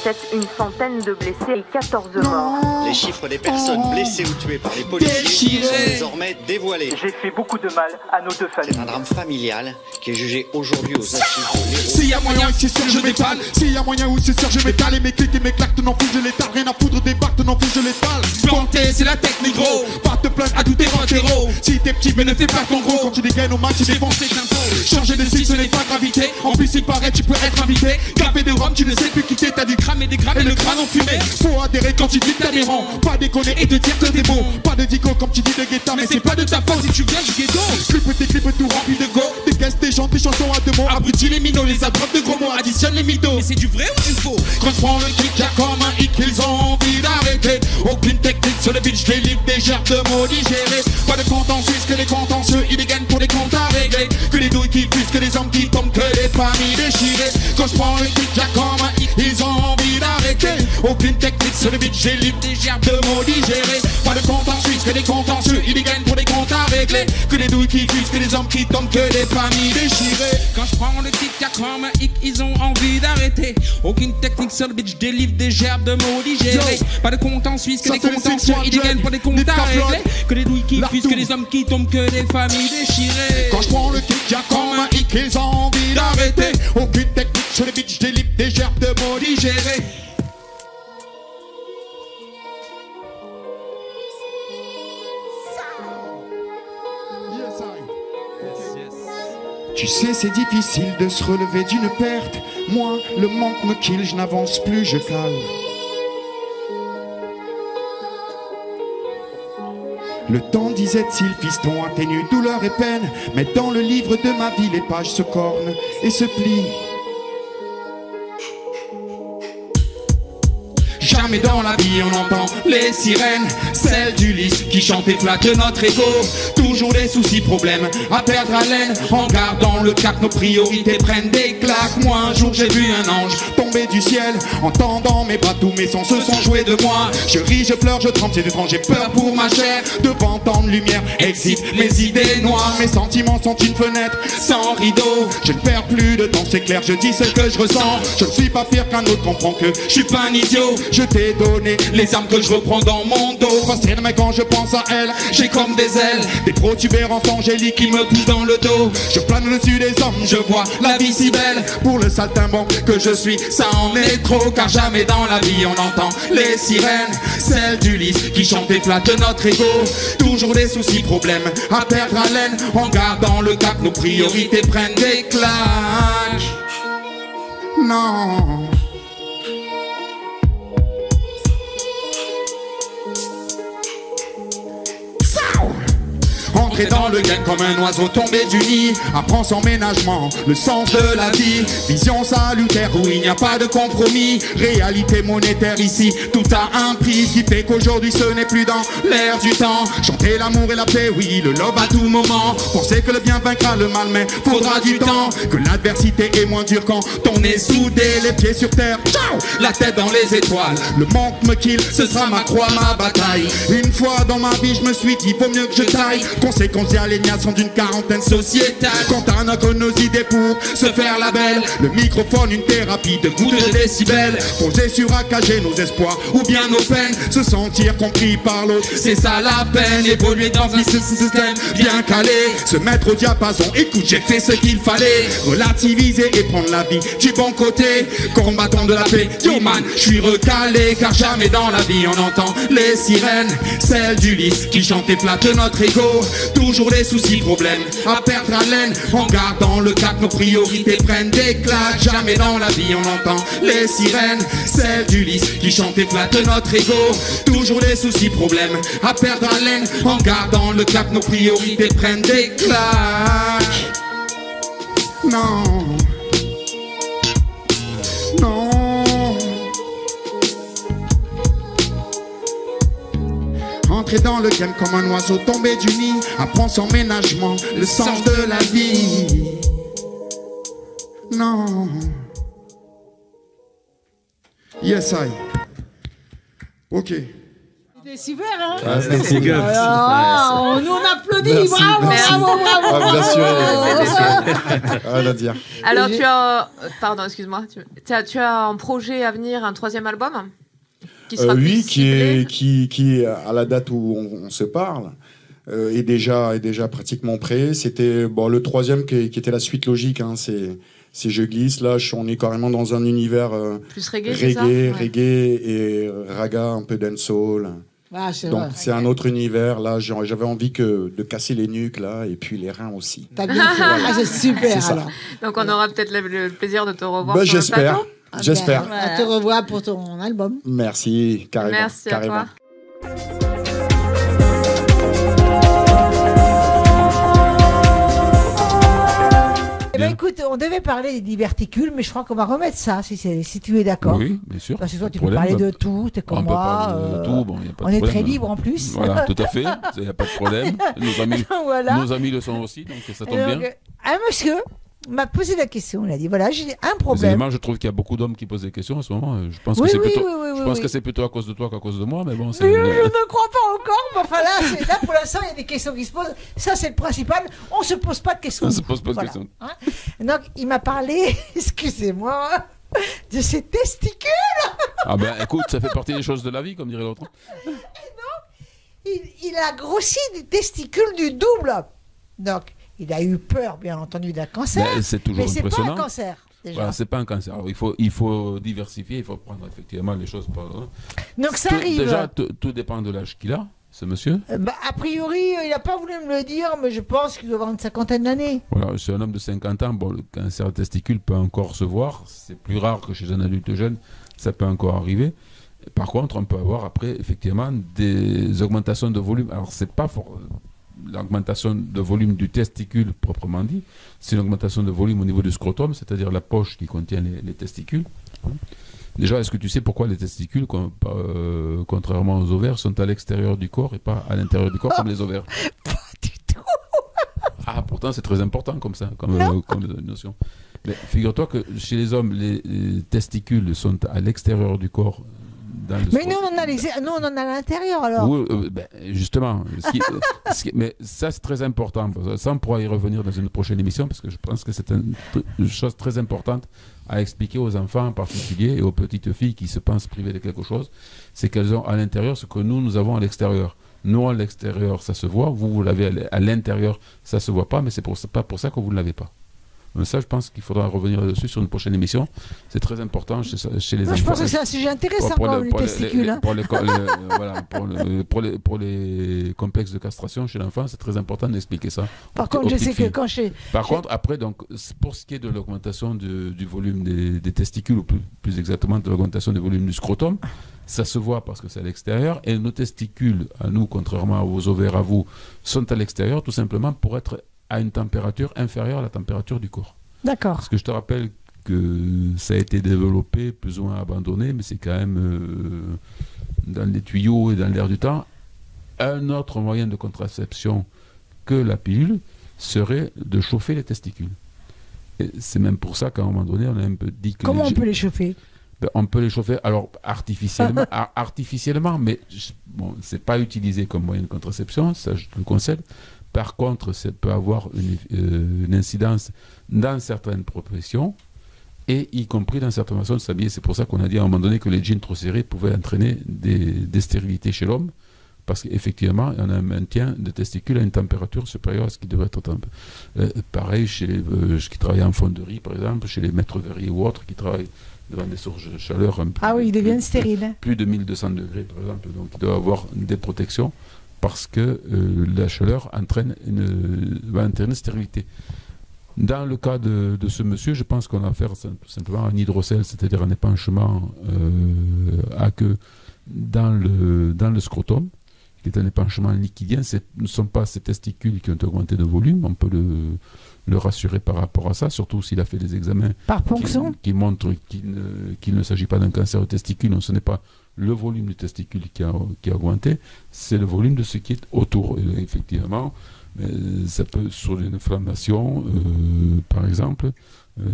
2017, une centaine de blessés et 14 morts. Les chiffres des personnes blessées ou tuées par les policiers sont désormais dévoilés. J'ai fait beaucoup de mal à nos 2 C'est familles. un drame familial qui est jugé aujourd'hui aux assises de l'Hérault. S'il y a moyen, c'est sûr, je déballe. S'il y a moyen, oui, c'est sûr, je m'étale. Et mes clics et mes claques, t'en fous, je l'étale. Rien à foutre des bacs, t'en fous, je l'étale. Planté, c'est la technique, gros. Pas te plaindre à tous tes potes héros. Si t'es petit, mais ne fais pas ton gros. Quand tu dégaines au match, tu défonces tes impôts. Changer de style, ce n'est pas gravité. En plus, il paraît, tu peux être invité. Café de Rome, tu ne sais plus quitter, t'as du crack. cramer des grammes et le crâne enfumé. Faut adhérer quand tu dis que t'es adhérent. Pas déconner et te dire que t'es bon. Pas de dico comme tu dis de guetta, mais c'est pas de ta faute si tu viens du ghetto. Clip tes clips tout rempli de go. Des caisses, des chants, des chansons à deux mots. Abrutis les minots, les attrapes de gros mots, additionne les mythos. Mais c'est du vrai ou du faux? Quand je prends le kick, y'a comme un hit qu'ils ont envie d'arrêter. Aucune technique sur le beat, je délivre des gerbes de mots digérés. Pas de compte en Suisse, que les contentieux, ils gagnent pour les comptes à régler. Que les douilles qui fusent, que les hommes qui tombent, que les familles déchirées. Quand je prends le kick, y'a comme un hit, ils ont envie d'arrêter. Aucune technique sur le beat, j'ai libre des gerbes de mots digérés. Pas de compte en Suisse, que les contentieux, ils gagnent pour les comptes à régler. Que les douilles qui fusent, que les hommes qui tombent, que les familles déchirées. Quand je prends le kick, y'a comme un hit, ils ont envie d'arrêter. Aucune technique sur le beat, je délivre des gerbes de mots digérés. Pas de compte en Suisse, que les contentieux, ils gagnent pour les comptes à régler. Que les douilles qui fusent, que les hommes qui tombent, que les familles déchirées. Quand je prends le kick, y'a comme un hit, ils ont envie d'arrêter. Aucune technique sur le beat, je délivre des gerbes de mots digérés. Tu sais, c'est difficile de se relever d'une perte. Moi, le manque me kill, je n'avance plus, je cale. Le temps, disait-il, fiston, atténue douleur et peine. Mais dans le livre de ma vie, les pages se cornent et se plient. Jamais dans la vie on entend les sirènes, celles d'Ulysse qui chantent et flattent notre ego. Toujours des soucis, problèmes à perdre haleine. En gardant le cap, nos priorités prennent des claques. Moi un jour j'ai vu un ange tomber du ciel. En tendant mes bras, tous mes sens se sont joués de moi. Je ris, je pleure, je tremble, c'est étrange, j'ai peur pour ma chair. Devant tant de lumière, excite mes idées noires. Mes sentiments sont une fenêtre sans rideau. Je ne perds plus de temps, c'est clair, je dis ce que je ressens. Je ne suis pas pire qu'un autre, comprends que je suis pas un idiot. Je t'ai donné les armes que je reprends dans mon dos. Frustrer, mais quand je pense à elle, j'ai comme des ailes, des protubérances angéliques qui me poussent dans le dos. Je plane au-dessus des hommes, je vois la vie si belle. Pour le saltimbanque que je suis, ça en est trop. Car jamais dans la vie on entend les sirènes, celles d'Ulysse qui chantent et flattent notre ego. Toujours des soucis, problèmes à perdre haleine. En gardant le cap, nos priorités prennent des claques. Non. Entrer dans le game comme un oiseau tombé du nid. Apprends sans ménagement le sens de la vie. Vision salutaire où il n'y a pas de compromis. Réalité monétaire ici, tout a un prix. Ce qui fait qu'aujourd'hui ce n'est plus dans l'air du temps. Chanter l'amour et la paix, oui, le love à tout moment. Penser que le bien vaincra le mal, mais faudra du temps. Que l'adversité est moins dure quand on est soudé. Les pieds sur terre, ciao, la tête dans les étoiles. Le manque me kill, ce sera ma croix, ma bataille. Une fois dans ma vie, je me suis dit, faut mieux que je taille. Conséquences et aliénations d'une quarantaine sociétale. Quand on a que nos idées pour se faire la belle. Le microphone, une thérapie de gouttes de décibels. Poser sur AKG nos espoirs ou bien nos peines. Se sentir compris par l'autre, c'est ça la peine. Évoluer dans un système bien calé. Se mettre au diapason, écoute, j'ai fait ce qu'il fallait. Relativiser et prendre la vie du bon côté. Combattant de la paix, yo man, je suis recalé. Car jamais dans la vie on entend les sirènes, celles d'Ulysse qui chantent et flattent notre ego. Toujours des soucis, problèmes à perdre haleine. En gardant le cap, nos priorités prennent des claques. Jamais dans la vie on entend les sirènes, celles d'Ulysse qui chantent et flattent notre ego. Toujours des soucis, problèmes à perdre haleine. En gardant le cap, nos priorités prennent des claques. Non. Non. Entrer dans le game comme un oiseau tombé du nid. Apprends sans ménagement le sens de la vie. Non. Yes, I. Ok. C'était super, hein? Ah, merci, Gups. Nous on applaudit, Merci, bravo, merci. bravo, bravo. Ah, vous assurez. Ah, la dire. Alors tu as... Pardon, excuse-moi. Tu as un projet à venir, un troisième album qui sera plus Oui, ciblé. qui est à la date où on se parle, est déjà pratiquement prêt. C'était le troisième qui était la suite logique. Hein, c'est Je glisse. Là, on est carrément dans un univers Plus reggae, c'est ça? Ouais. reggae et raga, un peu dancehall. Ah, c'est Donc vrai. c'est un autre univers. Là, j'avais envie de casser les nuques là, et puis les reins aussi. T'as bien fait. Ah, c'est super C'est ça. alors. Donc on aura peut-être le plaisir de te revoir sur le J'espère. plateau. J'espère. On te revoit pour ton album. Merci, carrément. Merci carrément. à toi. Eh ben, écoute, on devait parler des diverticules, mais je crois qu'on va remettre ça, si tu es d'accord. Oui, bien sûr. Parce que toi, tu Pas peux de parler problème. de tout, t'es comme On peut moi. parler de tout, bon, y a pas de on est problème. très libre en plus. Voilà, tout à fait. Il n'y a pas de problème. Voilà. Nos amis le sont aussi, donc ça tombe Et donc, bien. un monsieur m'a posé la question. Il a dit voilà, j'ai un problème. Personnellement, je trouve qu'il y a beaucoup d'hommes qui posent des questions en ce moment. Je pense Oui, que c'est oui, plutôt, oui, oui, je pense oui. que c'est plutôt à cause de toi qu'à cause de moi, mais bon, c'est. Mais je ne crois pas encore. Mais enfin là, pour l'instant, il y a des questions qui se posent. Ça, c'est le principal. On ne se pose pas de questions. On se pose pas de questions. Hein. Donc, il m'a parlé, excusez-moi, de ses testicules. Ah ben, écoute, ça fait partie des choses de la vie, comme dirait l'autre. Il a grossi des testicules du double. Donc, il a eu peur, bien entendu, d'un cancer. Ben, c'est toujours mais c'est pas impressionnant. un cancer. Déjà. Voilà, c'est pas un cancer. Alors, il faut diversifier, il faut prendre effectivement les choses par. Donc ça arrive. Déjà, tout dépend de l'âge qu'il a, ce monsieur. A priori, il n'a pas voulu me le dire, mais je pense qu'il doit avoir une cinquantaine d'années. Voilà, c'est un homme de 50 ans. Bon, le cancer de testicule peut encore se voir. C'est plus rare que chez un adulte jeune. Ça peut encore arriver. Par contre, on peut avoir après, effectivement, des augmentations de volume. Alors, c'est pas l'augmentation de volume du testicule proprement dit, c'est une augmentation de volume au niveau du scrotum, c'est-à-dire la poche qui contient les testicules. Déjà, est-ce que tu sais pourquoi les testicules, contrairement aux ovaires, sont à l'extérieur du corps et pas à l'intérieur du corps comme les ovaires? Pas du tout. Ah, pourtant, c'est très important comme ça, comme notion. Mais figure-toi que chez les hommes, les testicules sont à l'extérieur du corps. Mais nous, on en a à l'intérieur, alors. Oui, ben, justement. Mais ça, c'est très important. Ça, on pourra y revenir dans une prochaine émission, parce que je pense que c'est une chose très importante à expliquer aux enfants en particulier et aux petites filles qui se pensent privées de quelque chose. C'est qu'elles ont à l'intérieur ce que nous avons à l'extérieur. Nous, à l'extérieur, ça se voit. Vous l'avez à l'intérieur, ça ne se voit pas, mais c'est pas pour ça que vous ne l'avez pas. Mais ça, je pense qu'il faudra revenir là-dessus sur une prochaine émission. C'est très important chez les enfants. Je pense que c'est un sujet intéressant quand même, les testicules. Pour les complexes de castration chez l'enfant, c'est très important d'expliquer ça. Par contre, je sais que quand Par contre, après, donc, pour ce qui est de l'augmentation du volume des testicules, ou plus exactement de l'augmentation du volume du scrotum, ça se voit parce que c'est à l'extérieur. Et nos testicules, à nous, contrairement aux ovaires à vous, sont à l'extérieur tout simplement pour être à une température inférieure à la température du corps. D'accord. Parce que je te rappelle que ça a été développé, plus ou moins abandonné, mais c'est quand même dans les tuyaux et dans l'air du temps. Un autre moyen de contraception que la pilule serait de chauffer les testicules. Et c'est même pour ça qu'à un moment donné, on a un peu dit que... Comment on peut les chauffer? On peut les chauffer, alors artificiellement, mais bon, c'est pas utilisé comme moyen de contraception, ça je te le conseille. Par contre, ça peut avoir une incidence dans certaines professions, et y compris dans certaines façons de s'habiller. C'est pour ça qu'on a dit à un moment donné que les jeans trop serrés pouvaient entraîner des stérilités chez l'homme, parce qu'effectivement, on a un maintien de testicules à une température supérieure à ce qui devrait être. Pareil, chez les qui travaillent en fonderie, par exemple, chez les maîtres verriers ou autres qui travaillent devant des sources de chaleur. Ils deviennent stériles. Plus de 1200 degrés, par exemple, donc ils doivent avoir des protections, parce que la chaleur va entraîner une stérilité. Dans le cas de ce monsieur, je pense qu'on a affaire tout simplement à un hydrocèle, c'est-à-dire un épanchement à queue dans le scrotum, qui est un épanchement liquidien. Ce ne sont pas ces testicules qui ont augmenté de volume, on peut le rassurer par rapport à ça, surtout s'il a fait des examens qui montrent qu'il ne s'agit pas d'un cancer de testicule, donc ce n'est pas le volume du testicule qui a augmenté, c'est le volume de ce qui est autour. Et effectivement, ça peut, sur une inflammation, par exemple,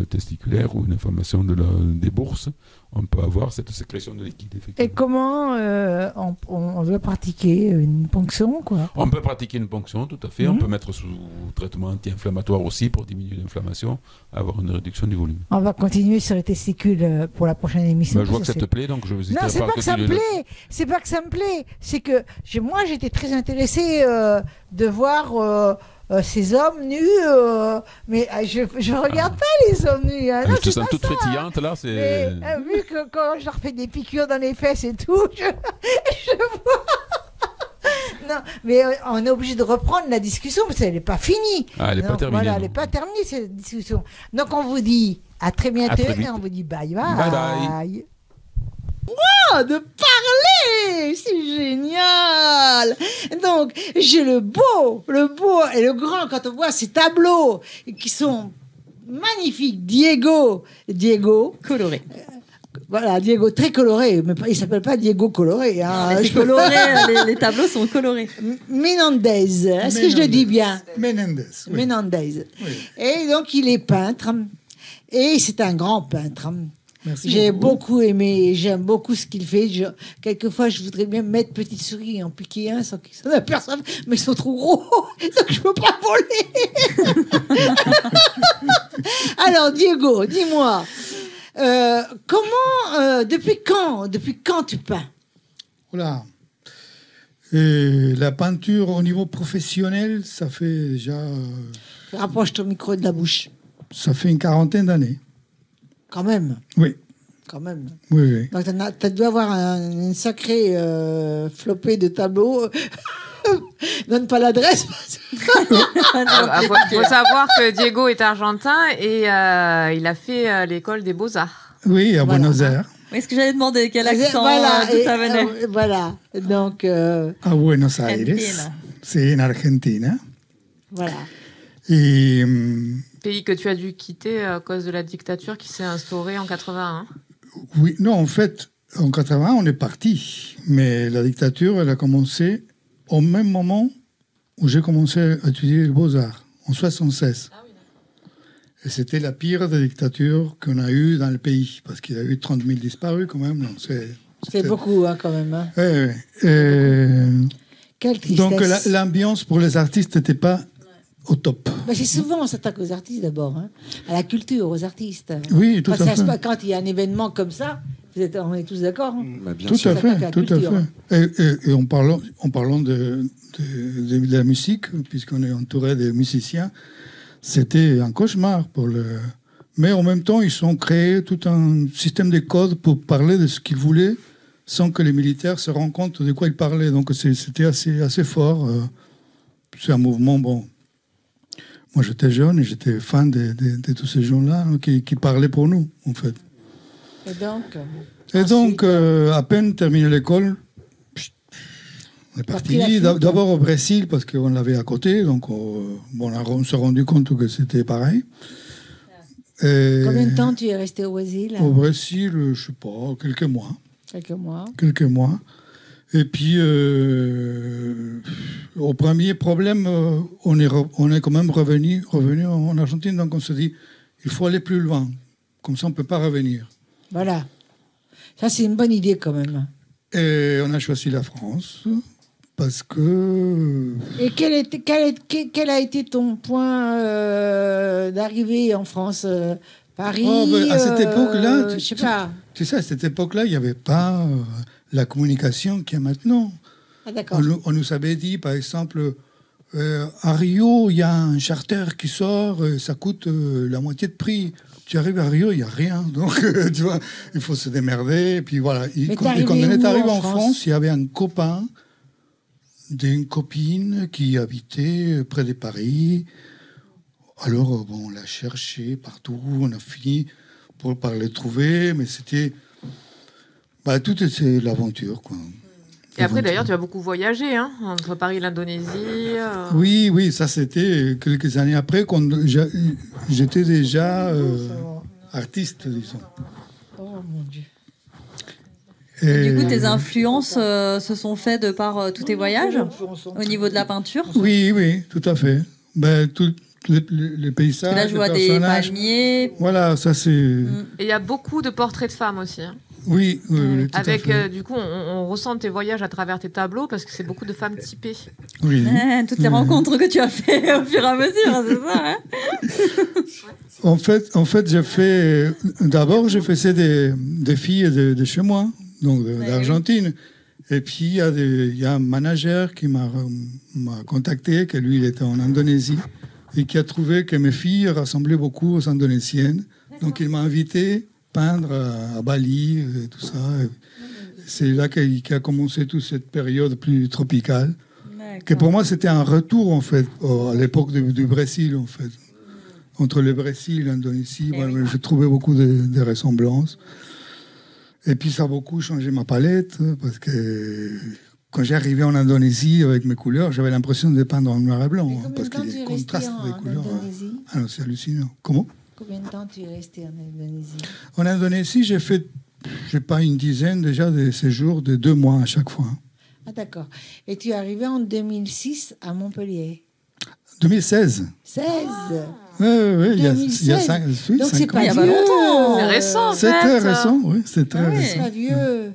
testiculaire, ou une inflammation des bourses, on peut avoir cette sécrétion de liquide. Et comment on doit pratiquer une ponction, quoi? On peut pratiquer une ponction, tout à fait. On peut mettre sous traitement anti-inflammatoire aussi pour diminuer l'inflammation, avoir une réduction du volume. On va continuer sur les testicules pour la prochaine émission. Je vois que ça te plaît, donc je vous Non, c'est pas que ça me plaît. C'est pas que ça me plaît. C'est que moi, j'étais très intéressée de voir ces hommes nus, mais je regarde pas les hommes nus. Hein. Non, je te sens toute frétillante là. Mais, vu que quand je leur fais des piqûres dans les fesses et tout, je vois. Non, mais on est obligé de reprendre la discussion parce qu'elle n'est pas finie. Elle n'est pas terminée. Voilà, elle n'est pas terminée cette discussion. Donc on vous dit À très bientôt. À très vite. Et on vous dit bye bye. Bye bye. Oh, de parler, c'est génial. Donc, j'ai le beau et le grand quand on voit ces tableaux qui sont magnifiques. Diego, coloré. Voilà, Diego très coloré, mais il s'appelle pas Diego coloré. Hein. C'est coloré, les tableaux sont colorés. Menendez, est-ce que je le dis bien? Menendez. Oui. Menendez. Oui. Et donc, il est peintre. Et c'est un grand peintre. Merci J'ai beaucoup. beaucoup aimé, j'aime beaucoup ce qu'il fait. Quelquefois, je voudrais bien mettre Petite Souris et en piquer un sans qu'ils s'en aperçoivent, mais ils sont trop gros, donc je peux pas voler. Alors, Diego, dis-moi, depuis quand tu peins? Voilà. La peinture au niveau professionnel, ça fait déjà... Rapproche ton micro de la bouche. Ça fait une quarantaine d'années. Quand même. Oui. Quand même. Oui, oui. Donc, tu dois avoir une sacrée flopée de tableaux. Donne pas l'adresse. Il faut savoir que Diego est argentin et il a fait l'école des Beaux-Arts. Oui, à Buenos Aires. Est-ce que j'allais demander quel accent Voilà, ça venait? Voilà. Donc. À Buenos Aires. Argentina. C'est en Argentine. Voilà. Et. Pays que tu as dû quitter à cause de la dictature qui s'est instaurée en 81. Oui, non, en fait, en 80, on est parti. Mais la dictature, elle a commencé au même moment où j'ai commencé à étudier les beaux-arts, en 76. Et c'était la pire des dictatures qu'on a eues dans le pays, parce qu'il y a eu 30 000 disparus quand même. C'est beaucoup, hein, quand même. Hein. Quelle tristesse. Donc l'ambiance pour les artistes n'était pas au top. Bah, c'est souvent, on s'attaque aux artistes d'abord, hein, à la culture, aux artistes. Oui, tout à fait. Quand il y a un événement comme ça, on est tous d'accord, hein. Tout à fait, tout à fait. Et en parlant de la musique, puisqu'on est entouré de musiciens, c'était un cauchemar pour le. Mais en même temps, ils ont créé tout un système de codes pour parler de ce qu'ils voulaient, sans que les militaires se rendent compte de quoi ils parlaient. Donc c'était assez fort. C'est un mouvement bon. Moi, j'étais jeune et j'étais fan de tous ces gens-là, hein, qui parlaient pour nous, en fait. Et donc, à peine terminé l'école, on est parti d'abord au Brésil parce qu'on l'avait à côté, donc on s'est rendu compte que c'était pareil. Et combien de temps tu es resté au Brésil? Au Brésil, je ne sais pas, quelques mois. Quelques mois. Et puis, au premier problème, on est quand même revenu en Argentine, donc on se dit, il faut aller plus loin, comme ça on ne peut pas revenir. Voilà. Ça, c'est une bonne idée quand même. Et on a choisi la France, parce que... Et quel a été ton point d'arrivée en France? Paris, à cette époque-là, je sais pas. Tu sais, à cette époque-là, il n'y avait pas la communication qu'il y a maintenant. Ah, d'accord. On nous avait dit, par exemple, à Rio, il y a un charter qui sort, ça coûte la moitié de prix. Tu arrives à Rio, il n'y a rien. Donc, tu vois, il faut se démerder. Et puis voilà. Quand on est arrivé en France, il y avait un copain d'une copine qui habitait près de Paris. Alors, on l'a cherché partout. On a fini par le trouver. Mais c'était... tout c'est l'aventure, quoi. Et après, d'ailleurs, tu as beaucoup voyagé, hein, entre Paris et l'Indonésie. Oui, ça c'était quelques années après, quand j'étais déjà artiste, disons. Oh mon Dieu. Et du coup, tes influences se sont faites de par tous tes voyages, au niveau de la peinture? Oui, tout à fait. Tous les paysages, là, je vois des palmiers. Voilà, ça c'est... Et il y a beaucoup de portraits de femmes aussi, hein. Oui, tout avec, à fait. du coup, on ressent tes voyages à travers tes tableaux parce que c'est beaucoup de femmes typées. Oui. Toutes les rencontres que tu as fait au fur et à mesure, c'est ça, hein? En fait, d'abord, je faisais des filles de chez moi, donc d'Argentine. Et puis, il y a un manager qui m'a contacté, que lui, il était en Indonésie, et qui a trouvé que mes filles ressemblaient beaucoup aux Indonésiennes. Donc, il m'a invité peindre à Bali et tout ça. C'est là qu'a commencé toute cette période plus tropicale. Que pour moi, c'était un retour, en fait, à l'époque du Brésil, en fait. entre le Brésil et l'Indonésie. Voilà, j'ai trouvé beaucoup de ressemblances. Et puis ça a beaucoup changé ma palette, parce que quand j'ai arrivé en Indonésie avec mes couleurs, j'avais l'impression de peindre en noir et blanc, parce que les contrastes des couleurs. Ah non, c'est hallucinant. Comment? Combien de temps tu es resté en Indonésie? En Indonésie, j'ai fait, je sais pas, une dizaine déjà de séjours de 2 mois à chaque fois. Ah d'accord. Et tu es arrivé en 2006 à Montpellier? 2016. 16. Oui, il y a 5 Donc c'est pas Il y a vieux. pas longtemps. C'est récent, en C'est fait. très récent, oui, c'est très C'est récent. pas vieux.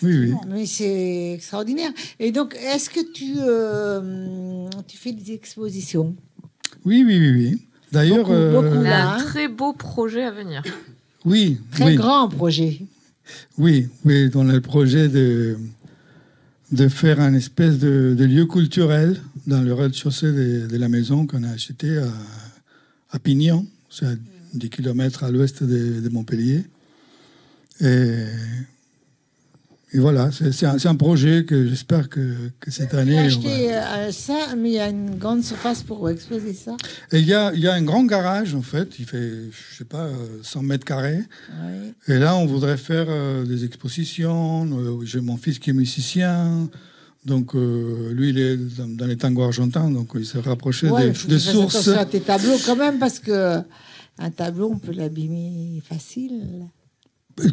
Oui. Mais c'est extraordinaire. Et donc, est-ce que tu fais des expositions? Oui. D'ailleurs, beaucoup Il a là, un hein. très beau projet à venir. oui. Très grand projet. Oui, dans le projet de faire un espèce de lieu culturel dans le rez-de-chaussée de la maison qu'on a acheté à Pignan, c'est à 10 km à l'ouest de Montpellier. Et voilà, c'est un projet que j'espère que cette année... J'ai acheté ça, mais il y a une grande surface pour exposer ça. Et il y a un grand garage, en fait, il fait, je sais pas, 100 mètres carrés. Oui. Et là, on voudrait faire des expositions. J'ai mon fils qui est musicien. Donc, lui, il est dans les tangos argentins. Donc, il s'est rapproché Ouais, des faut que tu fasses sources. attention à tes tableaux quand même, parce que un tableau, on peut l'abîmer facile.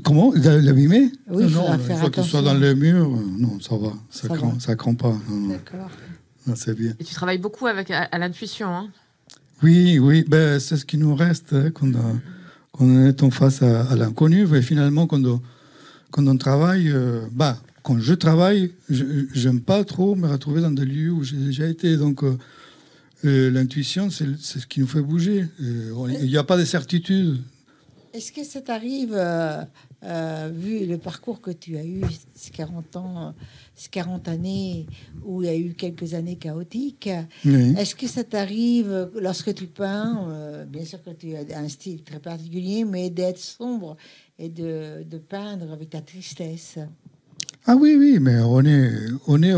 Comment? L'abîmer? Oui, il non, faudra une faire fois qu'il soit attention. dans le mur, non, ça va. Ça Ça craint pas. Non. D'accord. Non, c'est bien. Et tu travailles beaucoup avec à l'intuition. Hein. Oui, ben, c'est ce qui nous reste hein, quand on est en face à l'inconnu. Et finalement, quand on travaille, quand je travaille, j'aime pas trop me retrouver dans des lieux où j'ai déjà été. Donc, l'intuition, c'est ce qui nous fait bouger. Il n'y a pas de certitude. Est-ce que ça t'arrive, vu le parcours que tu as eu, ces 40 ans, ces 40 années, où il y a eu quelques années chaotiques, Oui. est-ce que ça t'arrive, lorsque tu peins, bien sûr que tu as un style très particulier, mais d'être sombre et de peindre avec ta tristesse? Ah oui, mais on est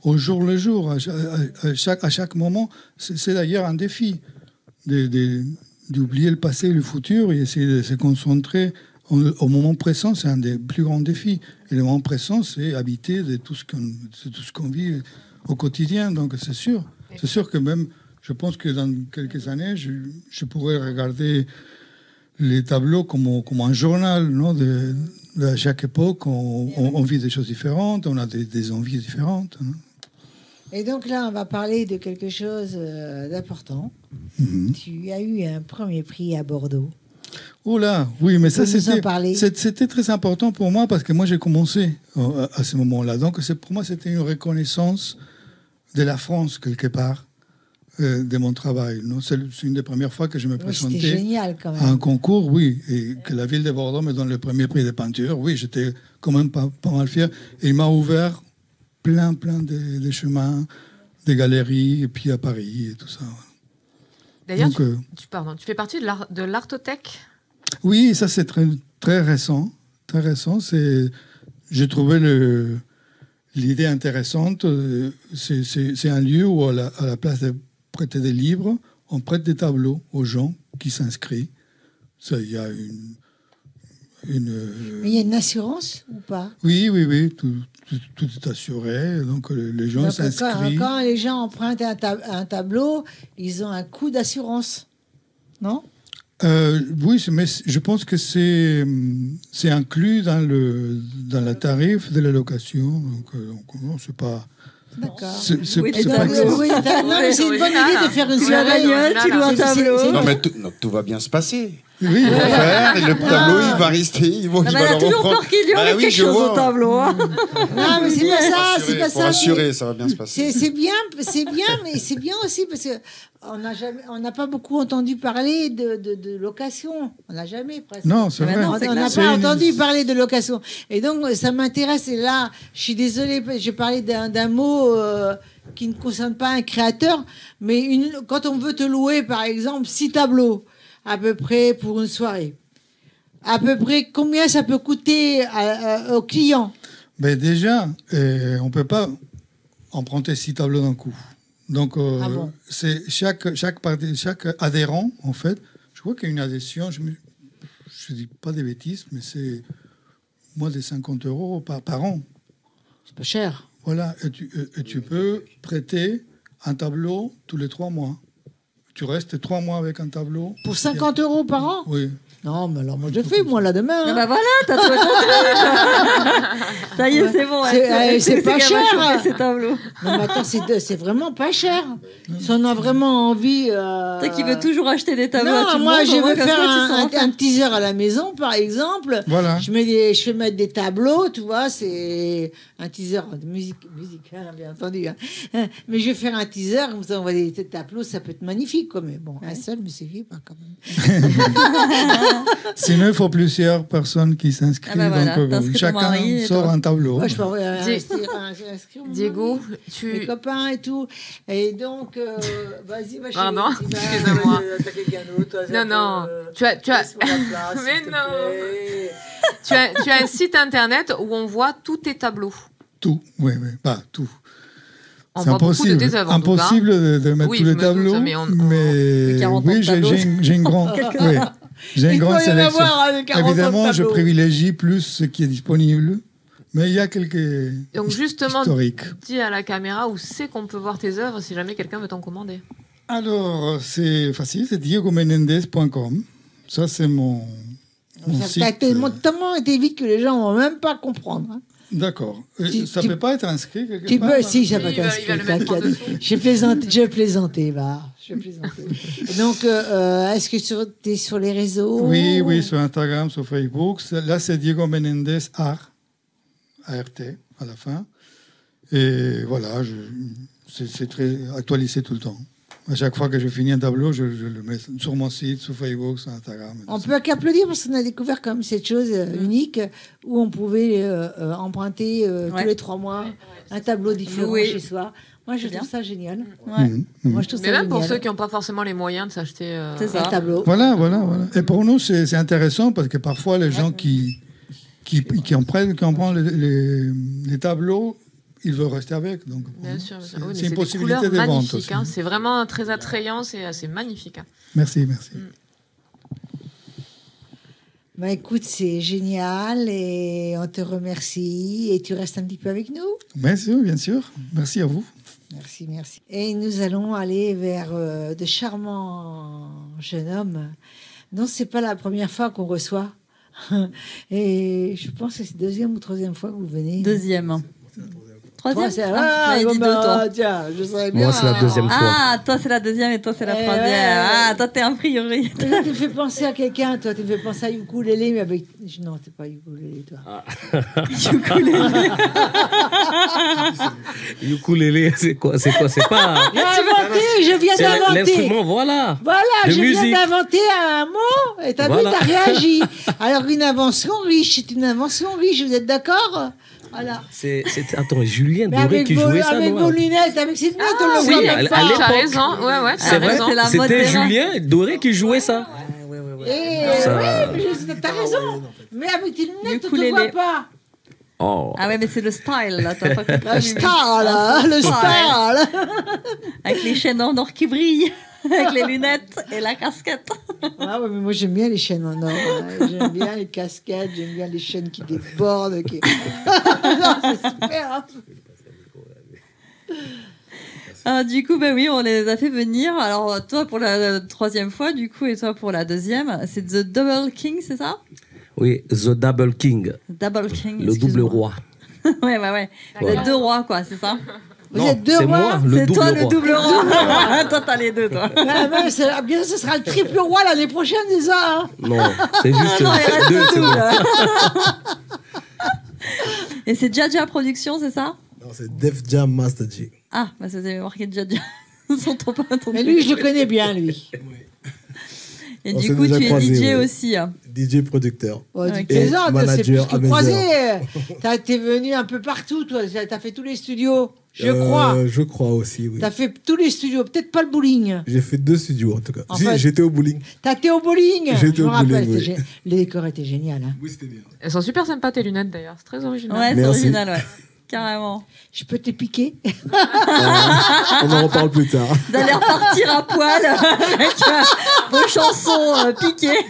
au jour le jour, à chaque moment. C'est d'ailleurs un défi d'oublier le passé et le futur et essayer de se concentrer au moment présent. C'est un des plus grands défis. Et le moment présent, c'est habiter de tout ce qu'on vit au quotidien. Donc c'est sûr que même, je pense que dans quelques années, je pourrais regarder les tableaux comme un journal, non, de chaque époque. On vit des choses différentes, on a des envies différentes. Non. Et donc là, on va parler de quelque chose d'important. Mm-hmm. Tu as eu un premier prix à Bordeaux. Oh là, oui, mais ça c'était très important pour moi parce que moi j'ai commencé à ce moment-là. Donc pour moi c'était une reconnaissance de la France quelque part de mon travail. Non, c'est une des premières fois que je me présentais génial, quand même. à un concours, oui, et que la ville de Bordeaux me donne le premier prix de peinture. Oui, j'étais quand même pas mal fier. Et il m'a ouvert plein de chemins, des galeries, et puis à Paris et tout ça. D'ailleurs, donc, tu fais partie de l'Artothèque. Oui, ça c'est très récent. Très récent. J'ai trouvé l'idée intéressante. C'est un lieu où, à la place de prêter des livres, on prête des tableaux aux gens qui s'inscrivent. Il y a Mais il y a une assurance ou pas? Oui. Tout est assuré. Donc les gens s'inscrivent. Quand les gens empruntent un tableau, ils ont un coût d'assurance, non? Oui, mais je pense que c'est inclus dans le tarif de la location. Donc non, c'est pas. D'accord. C'est Oui, pas non, mais c'est une bonne idée de faire une soirée. Tu loues un tableau. Non, mais tout va bien se passer. Oui, Ils vont faire, et le tableau, il va rester. Il va Elle a leur toujours reprendre. peur qu'il y ait quelque chose au tableau. Hein. Non, mais c'est pas ça, c'est pas Faut ça. rassurer, ça va bien se passer. C'est bien, mais c'est bien aussi parce que on n'a pas beaucoup entendu parler de location. On n'a jamais presque. Non, c'est vrai. On n'a pas entendu parler de location. Et donc ça m'intéresse. Et là, je suis désolée, j'ai parlé d'un mot qui ne concerne pas un créateur, mais quand on veut te louer, par exemple, 6 tableaux à peu près pour une soirée. À peu près combien ça peut coûter au client? Mais déjà, on ne peut pas emprunter 6 tableaux d'un coup. Donc, bon. c'est chaque adhérent, en fait, je crois qu'il y a une adhésion, je ne dis pas des bêtises, mais c'est moins de 50 € par an. C'est pas cher. Voilà, et tu peux prêter un tableau tous les 3 mois. Tu restes 3 mois avec un tableau. Pour 50 € par an? Oui. Non, mais alors moi je fais, moi là demain. Ah bah voilà, t'as trouvé ton truc. Ça y est, c'est bon. C'est pas cher. Ces tableaux. Non, mais attends, c'est vraiment pas cher. Si on a vraiment envie. Toi qui veux toujours acheter des tableaux. à tout Non, le moi monde, je au moins, veux comme faire ça, tu sauras un teaser à la maison, par exemple. Voilà. Je fais mettre des tableaux, tu vois, c'est un teaser de musique hein, bien entendu. Hein. Mais je vais faire un teaser, comme ça on voit des tableaux, ça peut être magnifique, quoi. Mais bon, un seul me suffit pas quand même. Sinon, il faut plusieurs personnes qui s'inscrivent. Ah bah voilà, donc, t'inscris ton chacun mari et sort toi. un tableau. Ouais, je peux inscrire mon Diego, mari, mes copains et tout. Et donc, vas-y, ma chérie. Pardon, Tina, excusez-moi. t'as quelqu'un d'autre, toi, Non, non. Tu as... laisse-moi la place, Mais s'il te non. plaît. Tu as un site internet où on voit tous tes tableaux. Tout, oui, pas tout. On C'est voit beaucoup de impossible, tes œuvres, en tout cas. impossible de mettre Oui, tous je les me doute, tableaux, mais mais 40 oui, tableaux. j'ai une grande, oui, j'ai une Il grande doit y en sélection. avoir, hein, 40 Évidemment, je tableaux. privilégie plus ce qui est disponible, mais il y a quelques Donc justement, historiques. dis à la caméra où c'est qu'on peut voir tes œuvres si jamais quelqu'un veut t'en commander. Alors, c'est facile, c'est diegomenendez.com. Ça, c'est mon site. T'as tellement été vite que les gens vont même pas comprendre. Hein. D'accord. Ça tu- ne peut pas être inscrit quelque Tu part peux, hein si, ça peut Il va t'inscrire. le mettre en dessous. J'ai plaisanté, va. Je plaisantais. Donc, est-ce que tu es sur les réseaux? Oui, sur Instagram, sur Facebook. Là, c'est Diego Menendez Art, ART, à la fin. Et voilà, c'est très actualisé tout le temps. À chaque fois que je finis un tableau, je le mets sur mon site, sur Facebook, sur Instagram. On peut qu'applaudir parce qu'on a découvert quand même cette chose unique où on pouvait emprunter tous les 3 mois un tableau différent Louer. chez soi. Moi, je trouve ça génial. Ouais. Moi, je trouve Mais ça même pour génial. ceux qui n'ont pas forcément les moyens de s'acheter C'est ça. Un tableau. Voilà. Et pour nous, c'est intéressant parce que parfois, les gens qui en prennent les tableaux, ils veulent rester avec. Donc, Bien sûr, c'est oui, mais une des possibilité couleurs de vente magnifiques, aussi. hein. C'est vraiment très attrayant, c'est magnifique. Hein. Merci. Bah écoute, c'est génial et on te remercie et tu restes un petit peu avec nous. Bien sûr. Merci à vous. Merci. Et nous allons aller vers de charmants jeunes hommes dont c'est pas la première fois qu'on reçoit. Et je pense que c'est 2e ou 3e fois que vous venez. 2e. 3e. Ah, j'avais dit 2 bah, toi. tiens, je savais bien. Moi, c'est la 2e fois. Ah, toi c'est la 2e et toi c'est la 3e. ouais. Ah, toi t'es un priori. Mais là, tu me fais penser à quelqu'un, toi. Tu me fais penser à ukulélé, mais avec. Non, t'es pas ukulélé, toi. Ukulélé, c'est quoi? C'est pas. J'ai inventé, je viens C'est d'inventer. l'instrument, voilà. Voilà, de je musique. viens d'inventer un mot et t'as vu, Voilà. t'as réagi. Alors, une invention riche, c'est une invention riche, vous êtes d'accord? Voilà. Attends, Julien Mais Doré avec qui jouait ça, avec non? vos lunettes, avec ses lunettes, on le si, voit à même l'époque. pas. T'as raison, ouais, C'est t'as vrai, raison. C'est la mode c'était des gens. Julien Doré qui jouait ça. Et Ça- oui, t'as raison. Mais avec tes lunettes, on ne te Ukulélé. voit pas. Oh. Ah ouais, mais c'est le style là, t'as pas compris. Le star, là, le star, là. Avec les chaînes en or qui brillent, avec les lunettes et la casquette. Ah ouais, mais moi j'aime bien les chaînes en or. Hein. J'aime bien les casquettes, j'aime bien les chaînes qui débordent. Non, c'est super. Hein. Ah, du coup, bah oui, on les a fait venir. Alors, toi pour la 3e fois, du coup, et toi pour la 2e. C'est The Double King, c'est ça? Oui, The Double King. Double King. Le double roi. Ouais. Les 2 rois, quoi, c'est ça? Vous Non, êtes 2 c'est rois. moi, le C'est double toi roi. le double roi. Toi, t'as les 2, toi. Bien, ce sera le triple roi l'année prochaine, déjà. Hein. Non, c'est juste Non, il reste 2, c'est tout, bon. là. Et c'est Jaja Productions, c'est ça? Non, c'est Def Jam Master G. Ah, bah c'était marqué Jaja. Son ton Mais lui, je le connais bien, lui. Et On du s'est coup, tu déjà es croisés, DJ ouais. aussi. Hein. DJ producteur. Oh, tu Ok. plaisantes, c'est plus manager, que amateur. croisé. T'es venu un peu partout, toi. T'as fait tous les studios, je crois. Je crois aussi, oui. T'as fait tous les studios, peut-être pas le bowling. J'ai fait 2 studios en tout cas. En Si, fait- j'étais au bowling. T'as été au bowling. J'étais Je me au rappelle, bowling, c'était oui. le décor était génial. Hein. Oui, c'était bien. Elles sont super sympas tes lunettes d'ailleurs, c'est très original. Ouais, c'est Merci. original, ouais. Carrément. Je peux te piquer. On en reparle plus tard. Vous allez repartir à poil avec vos chansons piquées.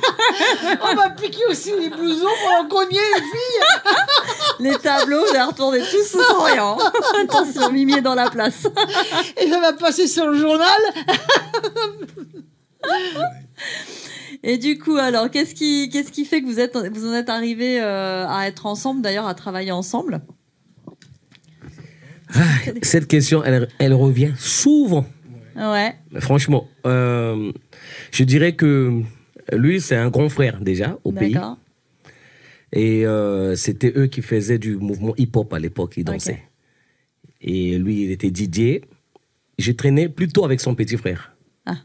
On va piquer aussi les blousons pour en cogner les filles. Les tableaux, vous allez retourner tous sous rien. Attention, Mimi est dans la place. Et ça va passer sur le journal. Et du coup, alors, qu'est-ce qui fait que vous en êtes arrivés à être ensemble, d'ailleurs, à travailler ensemble? Cette question, elle revient souvent. Ouais. Franchement, je dirais que lui, c'est un grand frère déjà au pays. D'accord. Et c'était eux qui faisaient du mouvement hip-hop à l'époque, ils dansaient. Ok. Et lui, il était DJ. Je traînais plutôt avec son petit frère. Ah.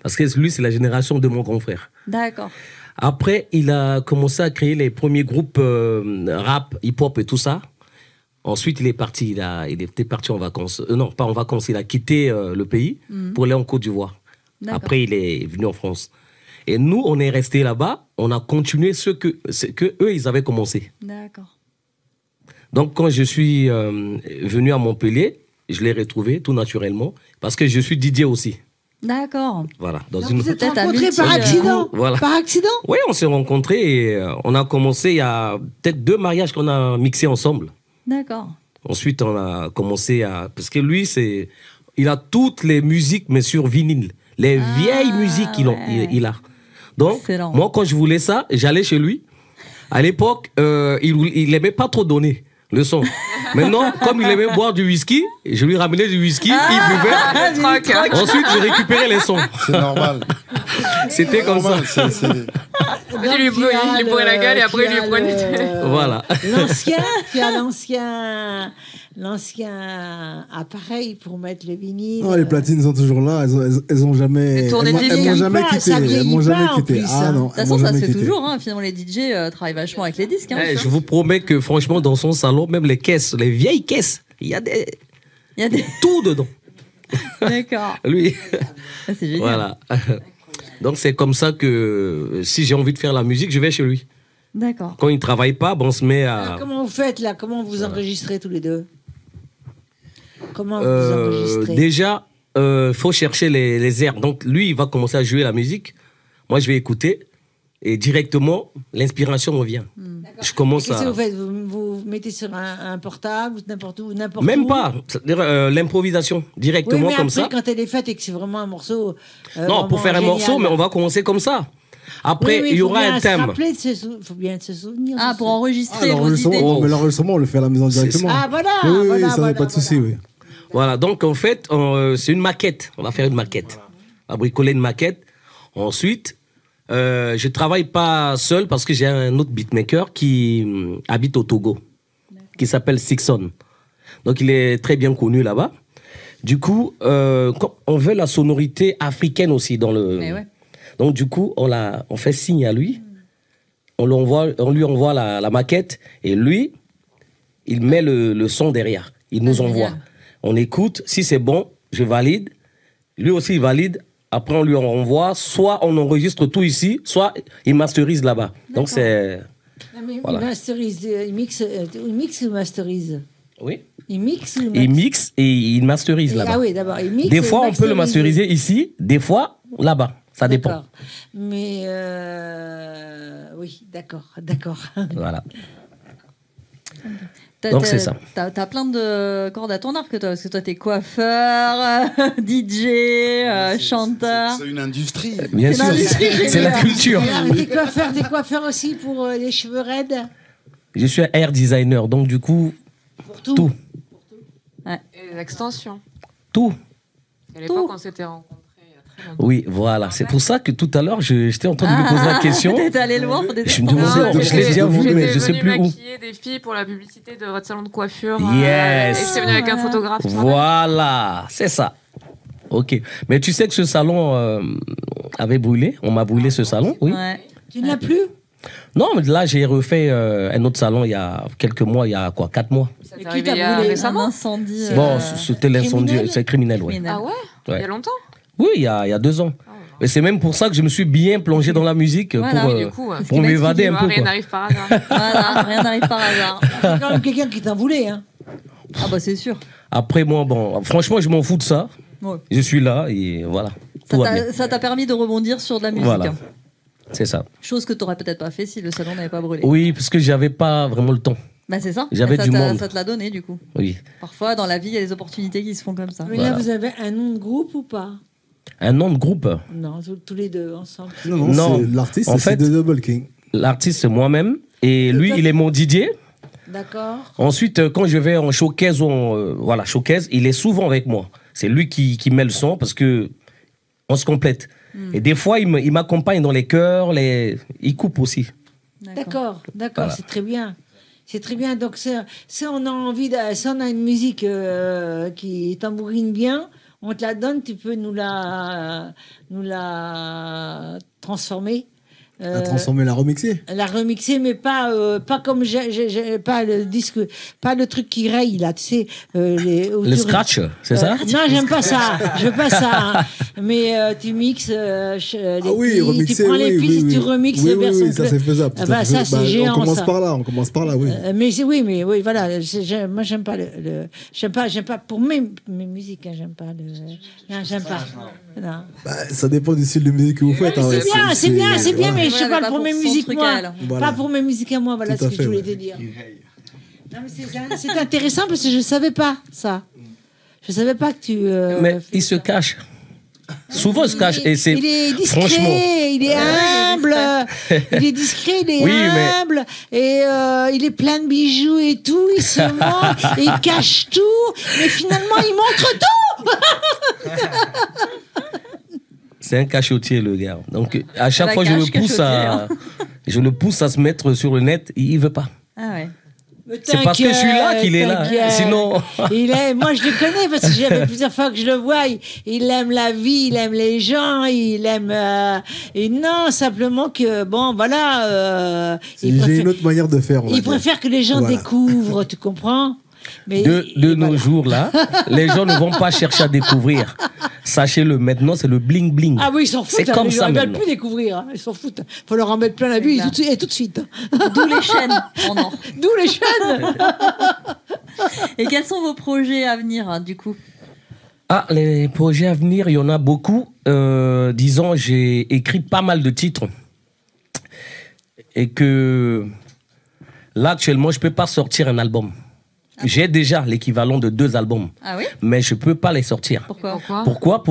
Parce que lui, c'est la génération de mon grand frère. D'accord. Après, il a commencé à créer les premiers groupes rap, hip-hop et tout ça. Ensuite, il est parti. Il était parti en vacances. Non, pas en vacances. Il a quitté le pays pour aller en Côte d'Ivoire. Après, il est venu en France. Et nous, on est restés là-bas. On a continué ce que eux, ils avaient commencé. D'accord. Donc, quand je suis venu à Montpellier, je l'ai retrouvé tout naturellement parce que je suis DJ aussi. D'accord. Voilà. Vous êtes rencontrés par accident. Voilà. Par accident. Oui, on s'est rencontrés et on a commencé. Il y a peut-être 2 mariages qu'on a mixés ensemble. D'accord. Ensuite, on a commencé à... Parce que lui, il a toutes les musiques, mais sur vinyle. Les vieilles musiques, il a. Donc, excellent. Moi, quand je voulais ça, j'allais chez lui. À l'époque, il n'aimait pas trop donner le son. Maintenant, comme il aimait boire du whisky, je lui ramenais du whisky, il buvait. Ensuite, je récupérais les sons. C'est normal. C'était comme ça. Il lui prenait la gueule et après il lui prenait. Voilà. L'ancien appareil pour mettre le vinyle. Non, les platines sont toujours là. Elles ont jamais. Elles m'ont jamais quitté. Elles m'ont jamais quitté. Ah non. De toute façon, ça se fait toujours. Hein. Finalement, les DJ travaillent vachement avec les disques. Hein, je vous promets que franchement, dans son salon, même les caisses, les vieilles caisses, il y a des tout dedans. D'accord. Lui. C'est génial. Voilà. Donc c'est comme ça que si j'ai envie de faire la musique, je vais chez lui. D'accord. Quand il ne travaille pas, on se met à... Alors, comment vous faites là? Comment vous enregistrez tous les deux? Comment vous enregistrez? Déjà, faut chercher les airs. Donc lui, il va commencer à jouer la musique. Moi, je vais écouter. Et directement, l'inspiration me vient. Je commence Qu'est-ce que vous faites? Vous mettez sur un portable, n'importe où, n'importe où? Même pas. C'est-à-dire l'improvisation, directement oui, mais comme après, ça. quand elle est faite et que c'est vraiment un morceau. Non, pour faire un morceau, mais on va commencer comme ça. Après, il y aura un thème. Il faut bien se souvenir. Ah, pour enregistrer vos idées. Mais l'enregistrement, on le fait à la maison directement. Ah, voilà. Oui, ça n'a pas de souci, oui. Voilà, donc en fait, c'est une maquette. On va faire une maquette. On va bricoler une maquette. Ensuite, je ne travaille pas seul parce que j'ai un autre beatmaker qui habite au Togo, qui s'appelle Sixon. Donc, il est très bien connu là-bas. Du coup, on veut la sonorité africaine aussi dans le... Mais ouais. Donc, du coup, on fait signe à lui. On lui envoie la maquette et lui, il met le son derrière. Il nous envoie. On écoute. Si c'est bon, je valide. Lui aussi, il valide. Après, on lui renvoie. Soit on enregistre tout ici, soit il masterise là-bas. Donc, c'est... Voilà. Il masterise. Il mixe ou masterise? Oui. Il mixe ou il mixe et il masterise là-bas. Ah oui, d'abord, il mixe. Des fois, on peut le masteriser ici. Des fois, là-bas. Ça dépend. Mais oui, d'accord. Voilà. Donc c'est ça. T'as plein de cordes à ton arc, toi, parce que toi t'es coiffeur, DJ, chanteur. C'est une industrie. Bien sûr, c'est la culture. T'es coiffeur aussi pour les cheveux raides? Je suis un hair designer, donc du coup, pour tout. Ouais. Et les extensions. Tout. À l'époque, on s'était rencontrés. Oui, voilà. C'est pour ça que tout à l'heure, j'étais en train de me poser la question. T'étais allé loin pour des Je me demandais, je l'ai déjà voulu, mais je sais plus où. Maquiller des filles pour la publicité de votre salon de coiffure. Yes. Et c'est venu avec un photographe. Voilà, c'est ça. Ok. Mais tu sais que ce salon avait brûlé. On m'a brûlé ce salon, oui. Ouais. Tu ne l'as plus? Non, mais là, j'ai refait un autre salon il y a quelques mois, il y a quoi, 4 mois. Et qui t'a brûlé récemment? Un incendie. Bon, c'était l'incendie, c'est criminel, oui. Ah ouais, Il y a longtemps? Oui, il y a 2 ans. Et c'est même pour ça que je me suis bien plongé dans la musique pour m'évader un peu. Rien n'arrive par hasard. Voilà, rien n'arrive par hasard. C'est quand même quelqu'un qui t'en voulait, hein. Ah bah c'est sûr. Après, moi, bon, franchement, je m'en fous de ça. Ouais. Je suis là et voilà. Tout va bien. Ça t'a permis de rebondir sur de la musique. Voilà. Hein. C'est ça. Chose que tu n'aurais peut-être pas fait si le salon n'avait pas brûlé. Oui, parce que j'avais pas vraiment le temps. Bah c'est ça. J'avais du monde. Ça te l'a donné du coup. Oui. Parfois dans la vie il y a des opportunités qui se font comme ça. Mais là vous avez un nom de groupe ou pas? Un nom de groupe? Non, tous les deux ensemble. Non, l'artiste, en c'est fait, The Double King. L'artiste, c'est moi-même. Et lui, il est mon DJ. D'accord. Ensuite, quand je vais en showcase, showcase, il est souvent avec moi. C'est lui qui met le son parce que on se complète. Et des fois, il m'accompagne dans les chœurs, il coupe aussi. D'accord, Voilà. c'est très bien. C'est très bien. Donc, si on a envie, si on a une musique qui tambourine bien, on te la donne, tu peux nous la transformer. Transformer, la remixer. La remixer, mais pas comme pas le disque, pas le truc qui raye là, tu sais. Le scratch, c'est ça? Non, j'aime pas ça. Je veux pas ça. Hein. Mais tu mixes remixer, tu prends les pistes, tu remixes oui, version. Oui, ça c'est faisable. Ça c'est géant. On commence par là, oui. Mais voilà. Moi, j'aime pas j'aime pas pour mes musiques. Hein, j'aime pas non, j'aime pas. Non. Ça dépend du style de musique que vous faites. C'est bien, mais je parle pour mes musiques moi. Voilà. Pas pour mes musiques à moi. Voilà ce que je voulais te dire. Non, mais c'est intéressant parce que je savais pas ça. Je savais pas que tu. Mais il se cache. Souvent, il se cache. Et c'est, il est discret, franchement, il est humble. Il est discret, il est humble. Et il est plein de bijoux et tout. Il se montre, et il cache tout. Mais finalement, il montre tout. C'est un cachotier, le gars. Donc, à chaque fois, je le pousse à se mettre sur le net. Il veut pas. Ah ouais. C'est parce que je suis là qu'il est là. Sinon. Moi, je le connais parce que j'avais plusieurs fois que je le vois. Il aime la vie, il aime les gens, il aime. Et non, simplement que, bon, voilà. J'ai une autre manière de faire. Il préfère que les gens découvrent, tu comprends? Mais de nos jours, là, les gens ne vont pas chercher à découvrir. Sachez-le, maintenant, c'est le bling-bling. Ah oui, ils s'en foutent. C'est comme ça, ils ne veulent maintenant. plus découvrir. Hein. Ils s'en foutent. Il faut leur en mettre plein la vue et tout de suite. D'où les chaînes en or. D'où les chaînes. Et quels sont vos projets à venir, hein, du coup? Ah, les projets à venir, il y en a beaucoup. Disons, j'ai écrit pas mal de titres. Et que là, actuellement, je ne peux pas sortir un album. J'ai déjà l'équivalent de 2 albums. Ah oui? Mais je ne peux pas les sortir. Pourquoi?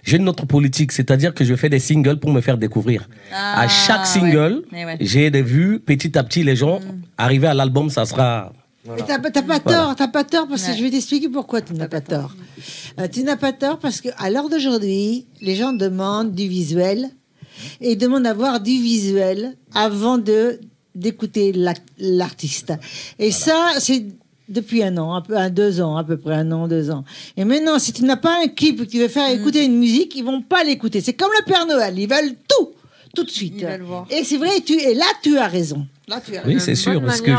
J'ai une autre politique, c'est-à-dire que je fais des singles pour me faire découvrir. À chaque single, j'ai des vues, petit à petit, les gens, arriver à l'album, ça sera... Voilà. T'as pas tort, parce que je vais t'expliquer pourquoi tu n'as pas tort. Tu n'as pas tort parce qu'à l'heure d'aujourd'hui, les gens demandent du visuel et demandent d'avoir du visuel avant d'écouter l'artiste. Et ça, c'est depuis un an, 2 ans, à peu près 1 an, 2 ans. Et maintenant, si tu n'as pas un clip que tu veux faire écouter une musique, ils vont pas l'écouter. C'est comme le Père Noël, ils veulent tout de suite. Et c'est vrai, et là, tu as raison. Là, tu as oui, c'est sûr, parce que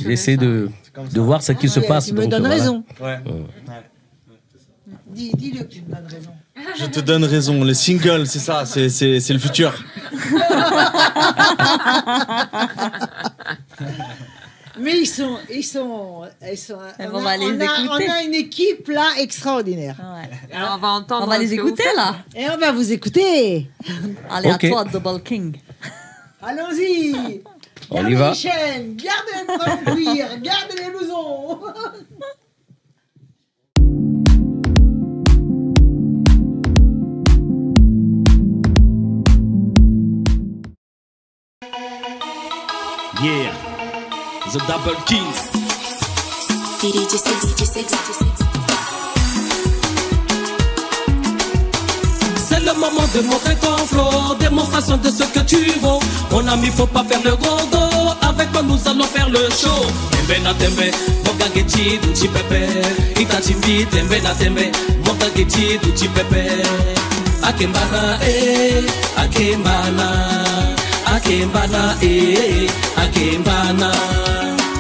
j'essaie de voir ce qui se passe. Tu me donnes raison. Ouais. Dis-le que tu me donnes raison. Je te donne raison, les singles, c'est ça, c'est le futur. Mais ils sont on va les écouter. On a une équipe là extraordinaire. Ouais. Alors on va entendre. On va les écouter là. Et on va vous écouter. Allez, à toi, Double King. Allons-y. On y va. Gardez les chaînes, gardez les pantalons de cuir, gardez les blousons. Yeah, The Double Kings. C'est le moment de montrer ton flow, démonstration de ce que tu vaux. Mon ami, faut pas faire le gros dos. Avec moi, nous allons faire le show. Tembe na tembe, moka geti duchi pepe. Itachimbi, tembe na tembe, moka geti duchi pepe. Akembana, akembana. Akembana, Akembana.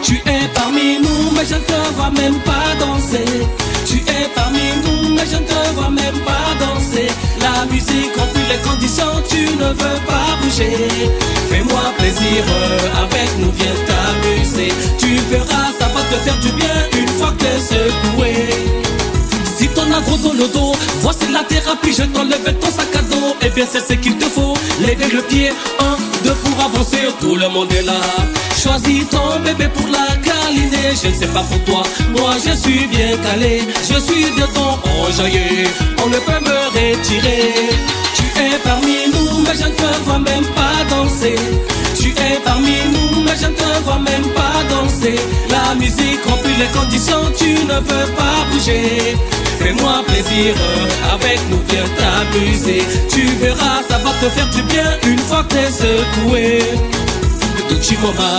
Tu es parmi nous, mais je ne te vois même pas danser. Tu es parmi nous, mais je ne te vois même pas danser. La musique remplit les conditions, tu ne veux pas bouger. Fais-moi plaisir, avec nous viens t'amuser. Tu verras, ça va te faire du bien. Voici la thérapie, je t'enlève ton sac à dos. Eh bien c'est ce qu'il te faut, lever le pied, 1, 2 pour avancer, tout le monde est là. Choisis ton bébé pour la câliner. Je ne sais pas pour toi, moi je suis bien calé. Je suis dedans enjaillé, on ne peut me retirer. Tu es parmi nous, mais je ne te vois même pas danser. Tu es parmi nous, mais je ne te vois même pas danser. La musique remplit les conditions, tu ne veux pas bouger. Fais-moi plaisir, avec nous viens t'amuser. Tu verras, ça va te faire du bien une fois que t'es secoué. Duchimoma,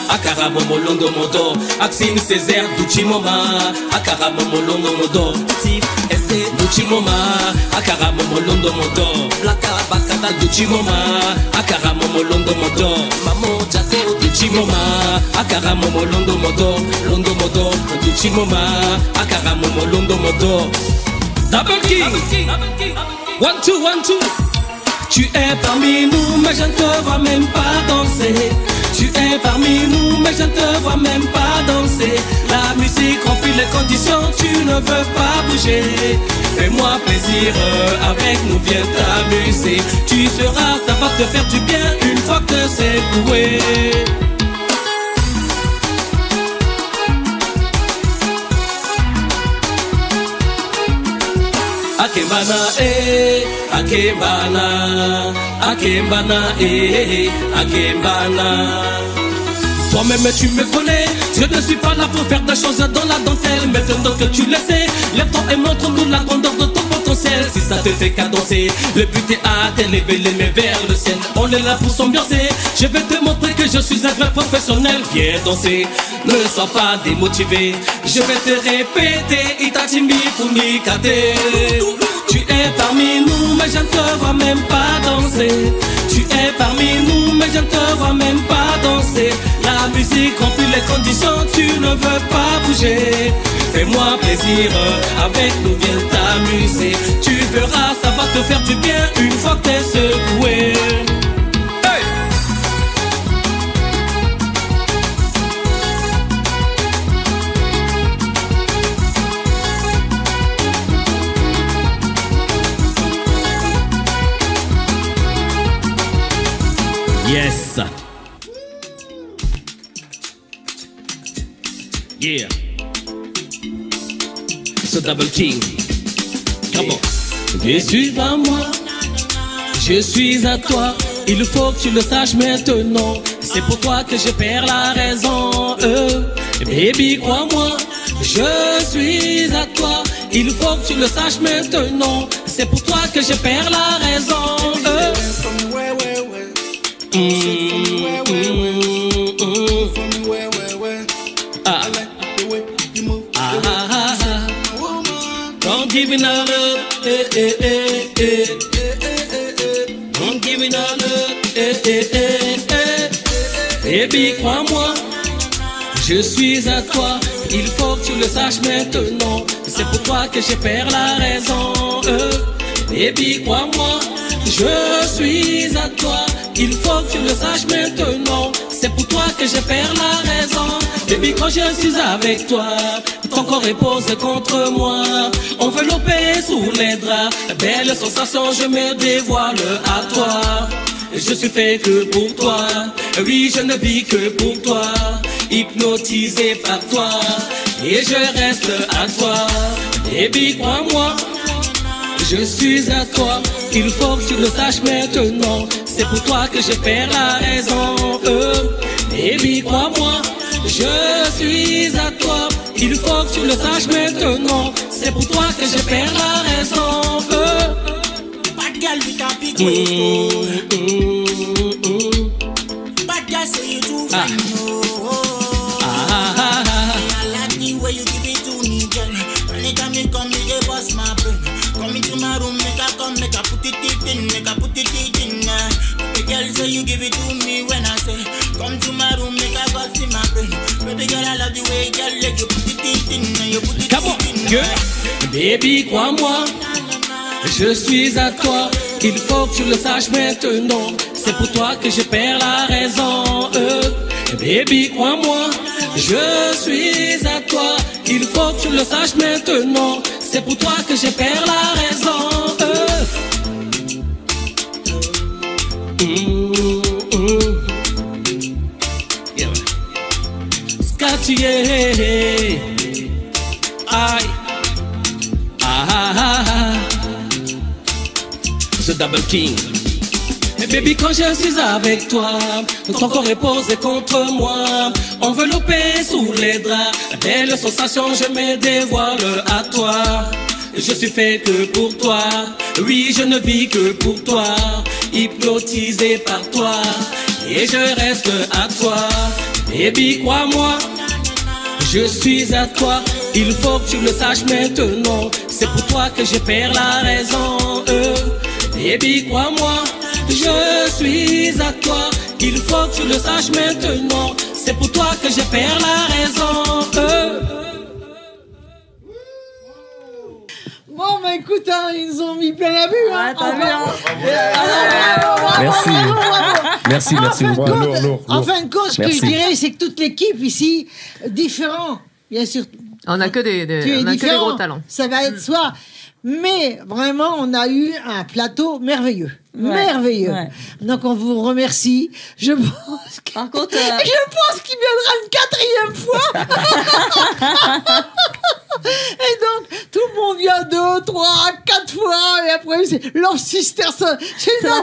Akara Momo Londo Modo, Axine Césaire, Duchimoma, Akara Momo Londo Modo, Steve Esté, Duchimoma, Akara Momo Londo Modo, Blaka Bakata, Duchimoma, Akara Momo Londo Modo, Mamo Jato, Duchimoma, Akara Momo Londo Modo, Duchimoma, Akara Momo Londo Modo. Double King, 1, 2, 1, 2. Tu es parmi nous, mais je ne te vois même pas danser. Tu es parmi nous, mais je ne te vois même pas danser. La musique remplit les conditions, tu ne veux pas bouger. Fais-moi plaisir, avec nous viens t'amuser. Tu seras, ça va te faire du bien une fois que c'est secoué. Akembana, Akembana, Akembana, Akembana. Toi-même tu me connais, je ne suis pas là pour faire des choses dans la dentelle. Maintenant que tu le sais, lève-toi et montre-nous la grandeur de ton potentiel. Si ça te fait qu'à danser, le but est à t'élever les mains vers le ciel. On est là pour s'ambiancer, je vais te montrer que je suis un vrai professionnel. Viens danser, ne sois pas démotivé. Je vais te répéter, Itatimi Funikate. Tu es parmi nous, mais je ne te vois même pas danser. Tu es parmi nous, mais je ne te vois même pas danser. La musique remplit les conditions, tu ne veux pas bouger. Fais-moi plaisir, avec nous viens t'amuser. Tu verras, ça va te faire du bien une fois que t'es secoué. Yes. Yeah. So Double King. Come on. Je suis à moi. Je suis à toi. Il faut que tu le saches maintenant. C'est pour toi que je perds la raison. Baby, crois-moi. Je suis à toi. Il faut que tu le saches maintenant. C'est pour toi que je perds la raison. Don't give me no love, Don't give me no love, Baby, crois-moi, je suis à toi. Il faut que tu le saches maintenant. C'est pour toi que je perds la raison. Baby, crois-moi, je suis à toi. Il faut que tu le saches maintenant. C'est pour toi que je perds la raison. Baby, quand je suis avec toi, ton corps repose contre moi. Enveloppé sous les draps, belle sensation, je me dévoile à toi. Je suis fait que pour toi, oui, je ne vis que pour toi. Hypnotisé par toi, et je reste à toi. Baby, crois-moi, je suis à toi. Il faut que tu le saches maintenant. C'est pour toi que je perds la raison. Baby, crois-moi, je suis à toi. Il faut que tu le saches maintenant. C'est pour toi que je perds la raison. Bad girl with a big waist. Bad girl say you too fine. I like the way you give it to me, girl. Anytime you come, you give us my brain. Come into my room, make a come, make a put it in, make a put it in. Baby girl, so you give it to me when I say, come to my room, make a bust in my brain. Baby girl, I love the way, girl, like you put it in, you put it in. Girl, baby, crois-moi, je suis à toi. Il faut que tu le saches maintenant. C'est pour toi que je perds la raison. Baby, crois-moi, je suis à toi. Il faut que tu le saches maintenant. c'est pour toi que je perds la raison. Yeah. Scatier. Aïe. The Double King. Et baby, quand je suis avec toi, ton corps est posé contre moi, enveloppé sous les draps, belle sensation, je me dévoile à toi. Je suis fait que pour toi, oui, je ne vis que pour toi, hypnotisé par toi, et je reste à toi. Baby, crois-moi, je suis à toi, il faut que tu le saches maintenant, c'est pour toi que je perds la raison. Baby, crois-moi, je suis à toi, il faut que tu le saches maintenant, c'est pour toi que je perds la raison. Bon, bah écoute, hein, ils nous ont mis plein la vue. Hein. Merci. Merci, merci. En fin de compte, ce que je dirais, c'est que toute l'équipe ici, différent, bien sûr. On n'a que des gros talents. Ça va être soi. Mais vraiment, on a eu un plateau merveilleux. Merveilleux. Ouais. Donc, on vous remercie. Je pense qu'il viendra une 4e fois. Et donc, tout le monde vient 2, 3, 4 fois. Et après, c'est Love Sister. C'est bien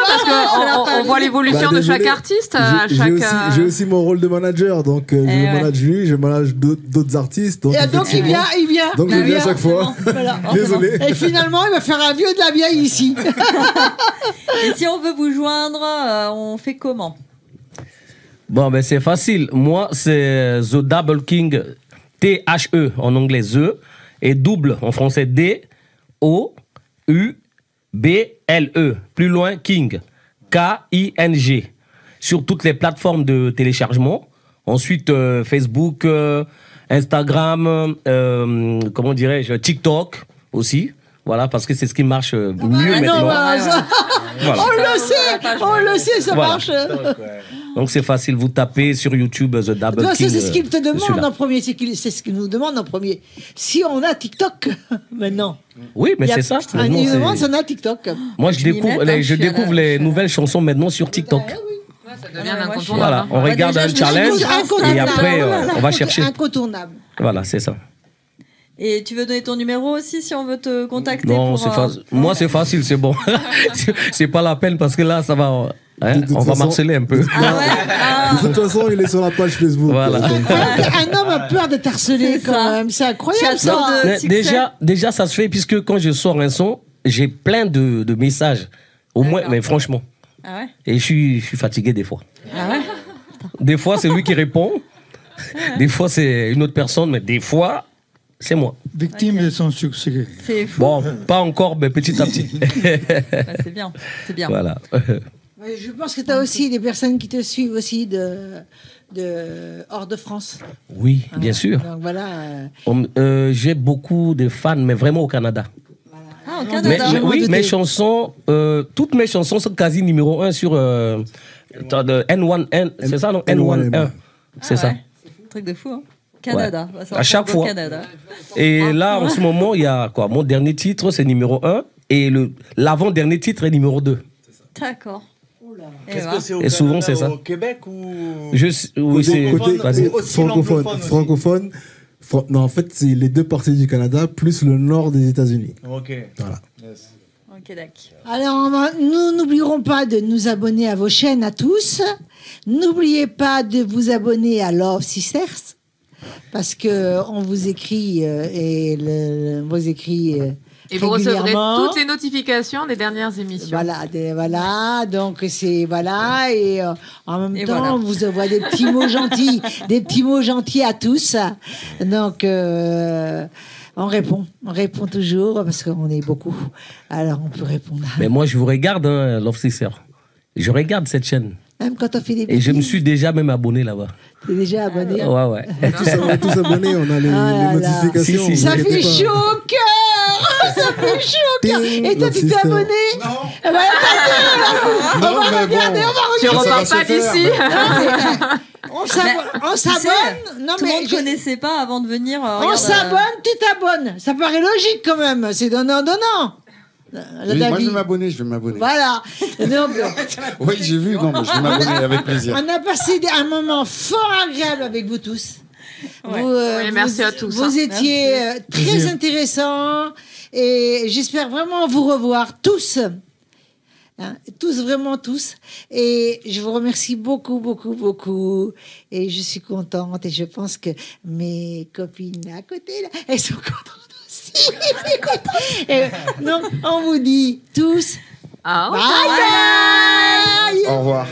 parce qu'on voit l'évolution de chaque artiste. J'ai aussi mon rôle de manager. Donc, je manage lui, je manage d'autres artistes. Donc, il vient. Donc, je viens à chaque fois. Voilà. Désolé. Et finalement, il va faire un vieux de la vieille ici. Et si on veut vous joindre, on fait comment? Bon, ben c'est facile. Moi, c'est The Double King, T-H-E en anglais, The, et double en français, D-O-U-B-L-E. Plus loin, King, K-I-N-G. Sur toutes les plateformes de téléchargement. Ensuite, Facebook, Instagram, comment dirais-je, TikTok aussi. Voilà, parce que c'est ce qui marche mieux maintenant. Voilà. On le sait, ça marche. Donc c'est facile, vous tapez sur YouTube The Double King. C'est ce qu'il te demande en premier, c'est ce qu'il nous demande en premier. Si on a TikTok maintenant. Oui, mais c'est ça. Il nous demande si on a TikTok. Moi, je découvre les nouvelles chansons maintenant sur TikTok. Ça devient incontournable. Voilà, on regarde un challenge et après on va chercher. Incontournable. Voilà, c'est ça. Et tu veux donner ton numéro aussi si on veut te contacter? Non, moi c'est facile, c'est bon. C'est pas la peine parce que là, ça va. Hein, on va marceler un peu. De toute façon, il est sur la page Facebook. Voilà. Un homme a peur d'être harcelé quand même. C'est incroyable ça. Déjà, ça se fait puisque quand je sors un son, j'ai plein de messages. Au moins, mais franchement. Ah ouais? Et je suis fatigué des fois. Ah ouais? Des fois, c'est lui qui répond. Des fois, c'est une autre personne, mais des fois, c'est moi. Victime de son succès. C'est fou. Bon, pas encore, mais petit à petit. C'est bien, c'est bien. Voilà. Je pense que tu as aussi des personnes qui te suivent aussi hors de France. Oui, bien sûr. Donc voilà. J'ai beaucoup de fans, mais vraiment au Canada. Ah, au Canada. Oui, mes chansons, toutes mes chansons sont quasi numéro 1 sur N1N, c'est ça, non? N1N. C'est ça. Truc de fou, hein. Canada. Ouais. À chaque fois. Canada. Et là, en ce moment, il y a quoi? Mon dernier titre, c'est numéro 1 et l'avant-dernier titre est numéro 2. D'accord. Est-ce que c'est au et souvent, c'est ça. Au Québec ou oui, c'est francophone. Non, en fait, c'est les deux parties du Canada plus le nord des États-Unis. Ok. Voilà. Yes. Ok, d'accord. Alors, nous n'oublierons pas de nous abonner à vos chaînes à tous. N'oubliez pas de vous abonner à Love Sisters parce que on vous écrit vos écrits. Et vous recevrez toutes les notifications des dernières émissions. Voilà, donc c'est voilà et en même temps on vous envoie des petits mots gentils, à tous. Donc on répond toujours parce qu'on est beaucoup. Alors on peut répondre. Mais moi je vous regarde, hein, Love Sister. Je regarde cette chaîne. Même quand on fait des et je me suis déjà même abonné là-bas. T'es déjà abonné? Ouais. On est tous abonnés, on a les notifications. Ça fait chaud au cœur. Ça fait chaud au cœur. Et toi, tu t'es abonné? Non. On va regarder, on va Tu regarder. repars pas d'ici. On s'abonne. Non, Tout le mais monde connaissait pas avant de venir. on s'abonne, tu t'abonnes. Ça paraît logique quand même. C'est donnant. Moi, je vais m'abonner. Voilà. Non, Oui, j'ai vu. Non, mais je vais m'abonner avec plaisir. on a passé un moment fort agréable avec vous tous. Ouais. Oui, merci à tous. Vous étiez très intéressants et j'espère vraiment vous revoir tous. Hein, tous, vraiment tous. Et je vous remercie beaucoup, beaucoup, beaucoup. Et je suis contente et je pense que mes copines à côté, là, elles sont contentes aussi. Et donc, on vous dit tous Au bye bye. Au revoir.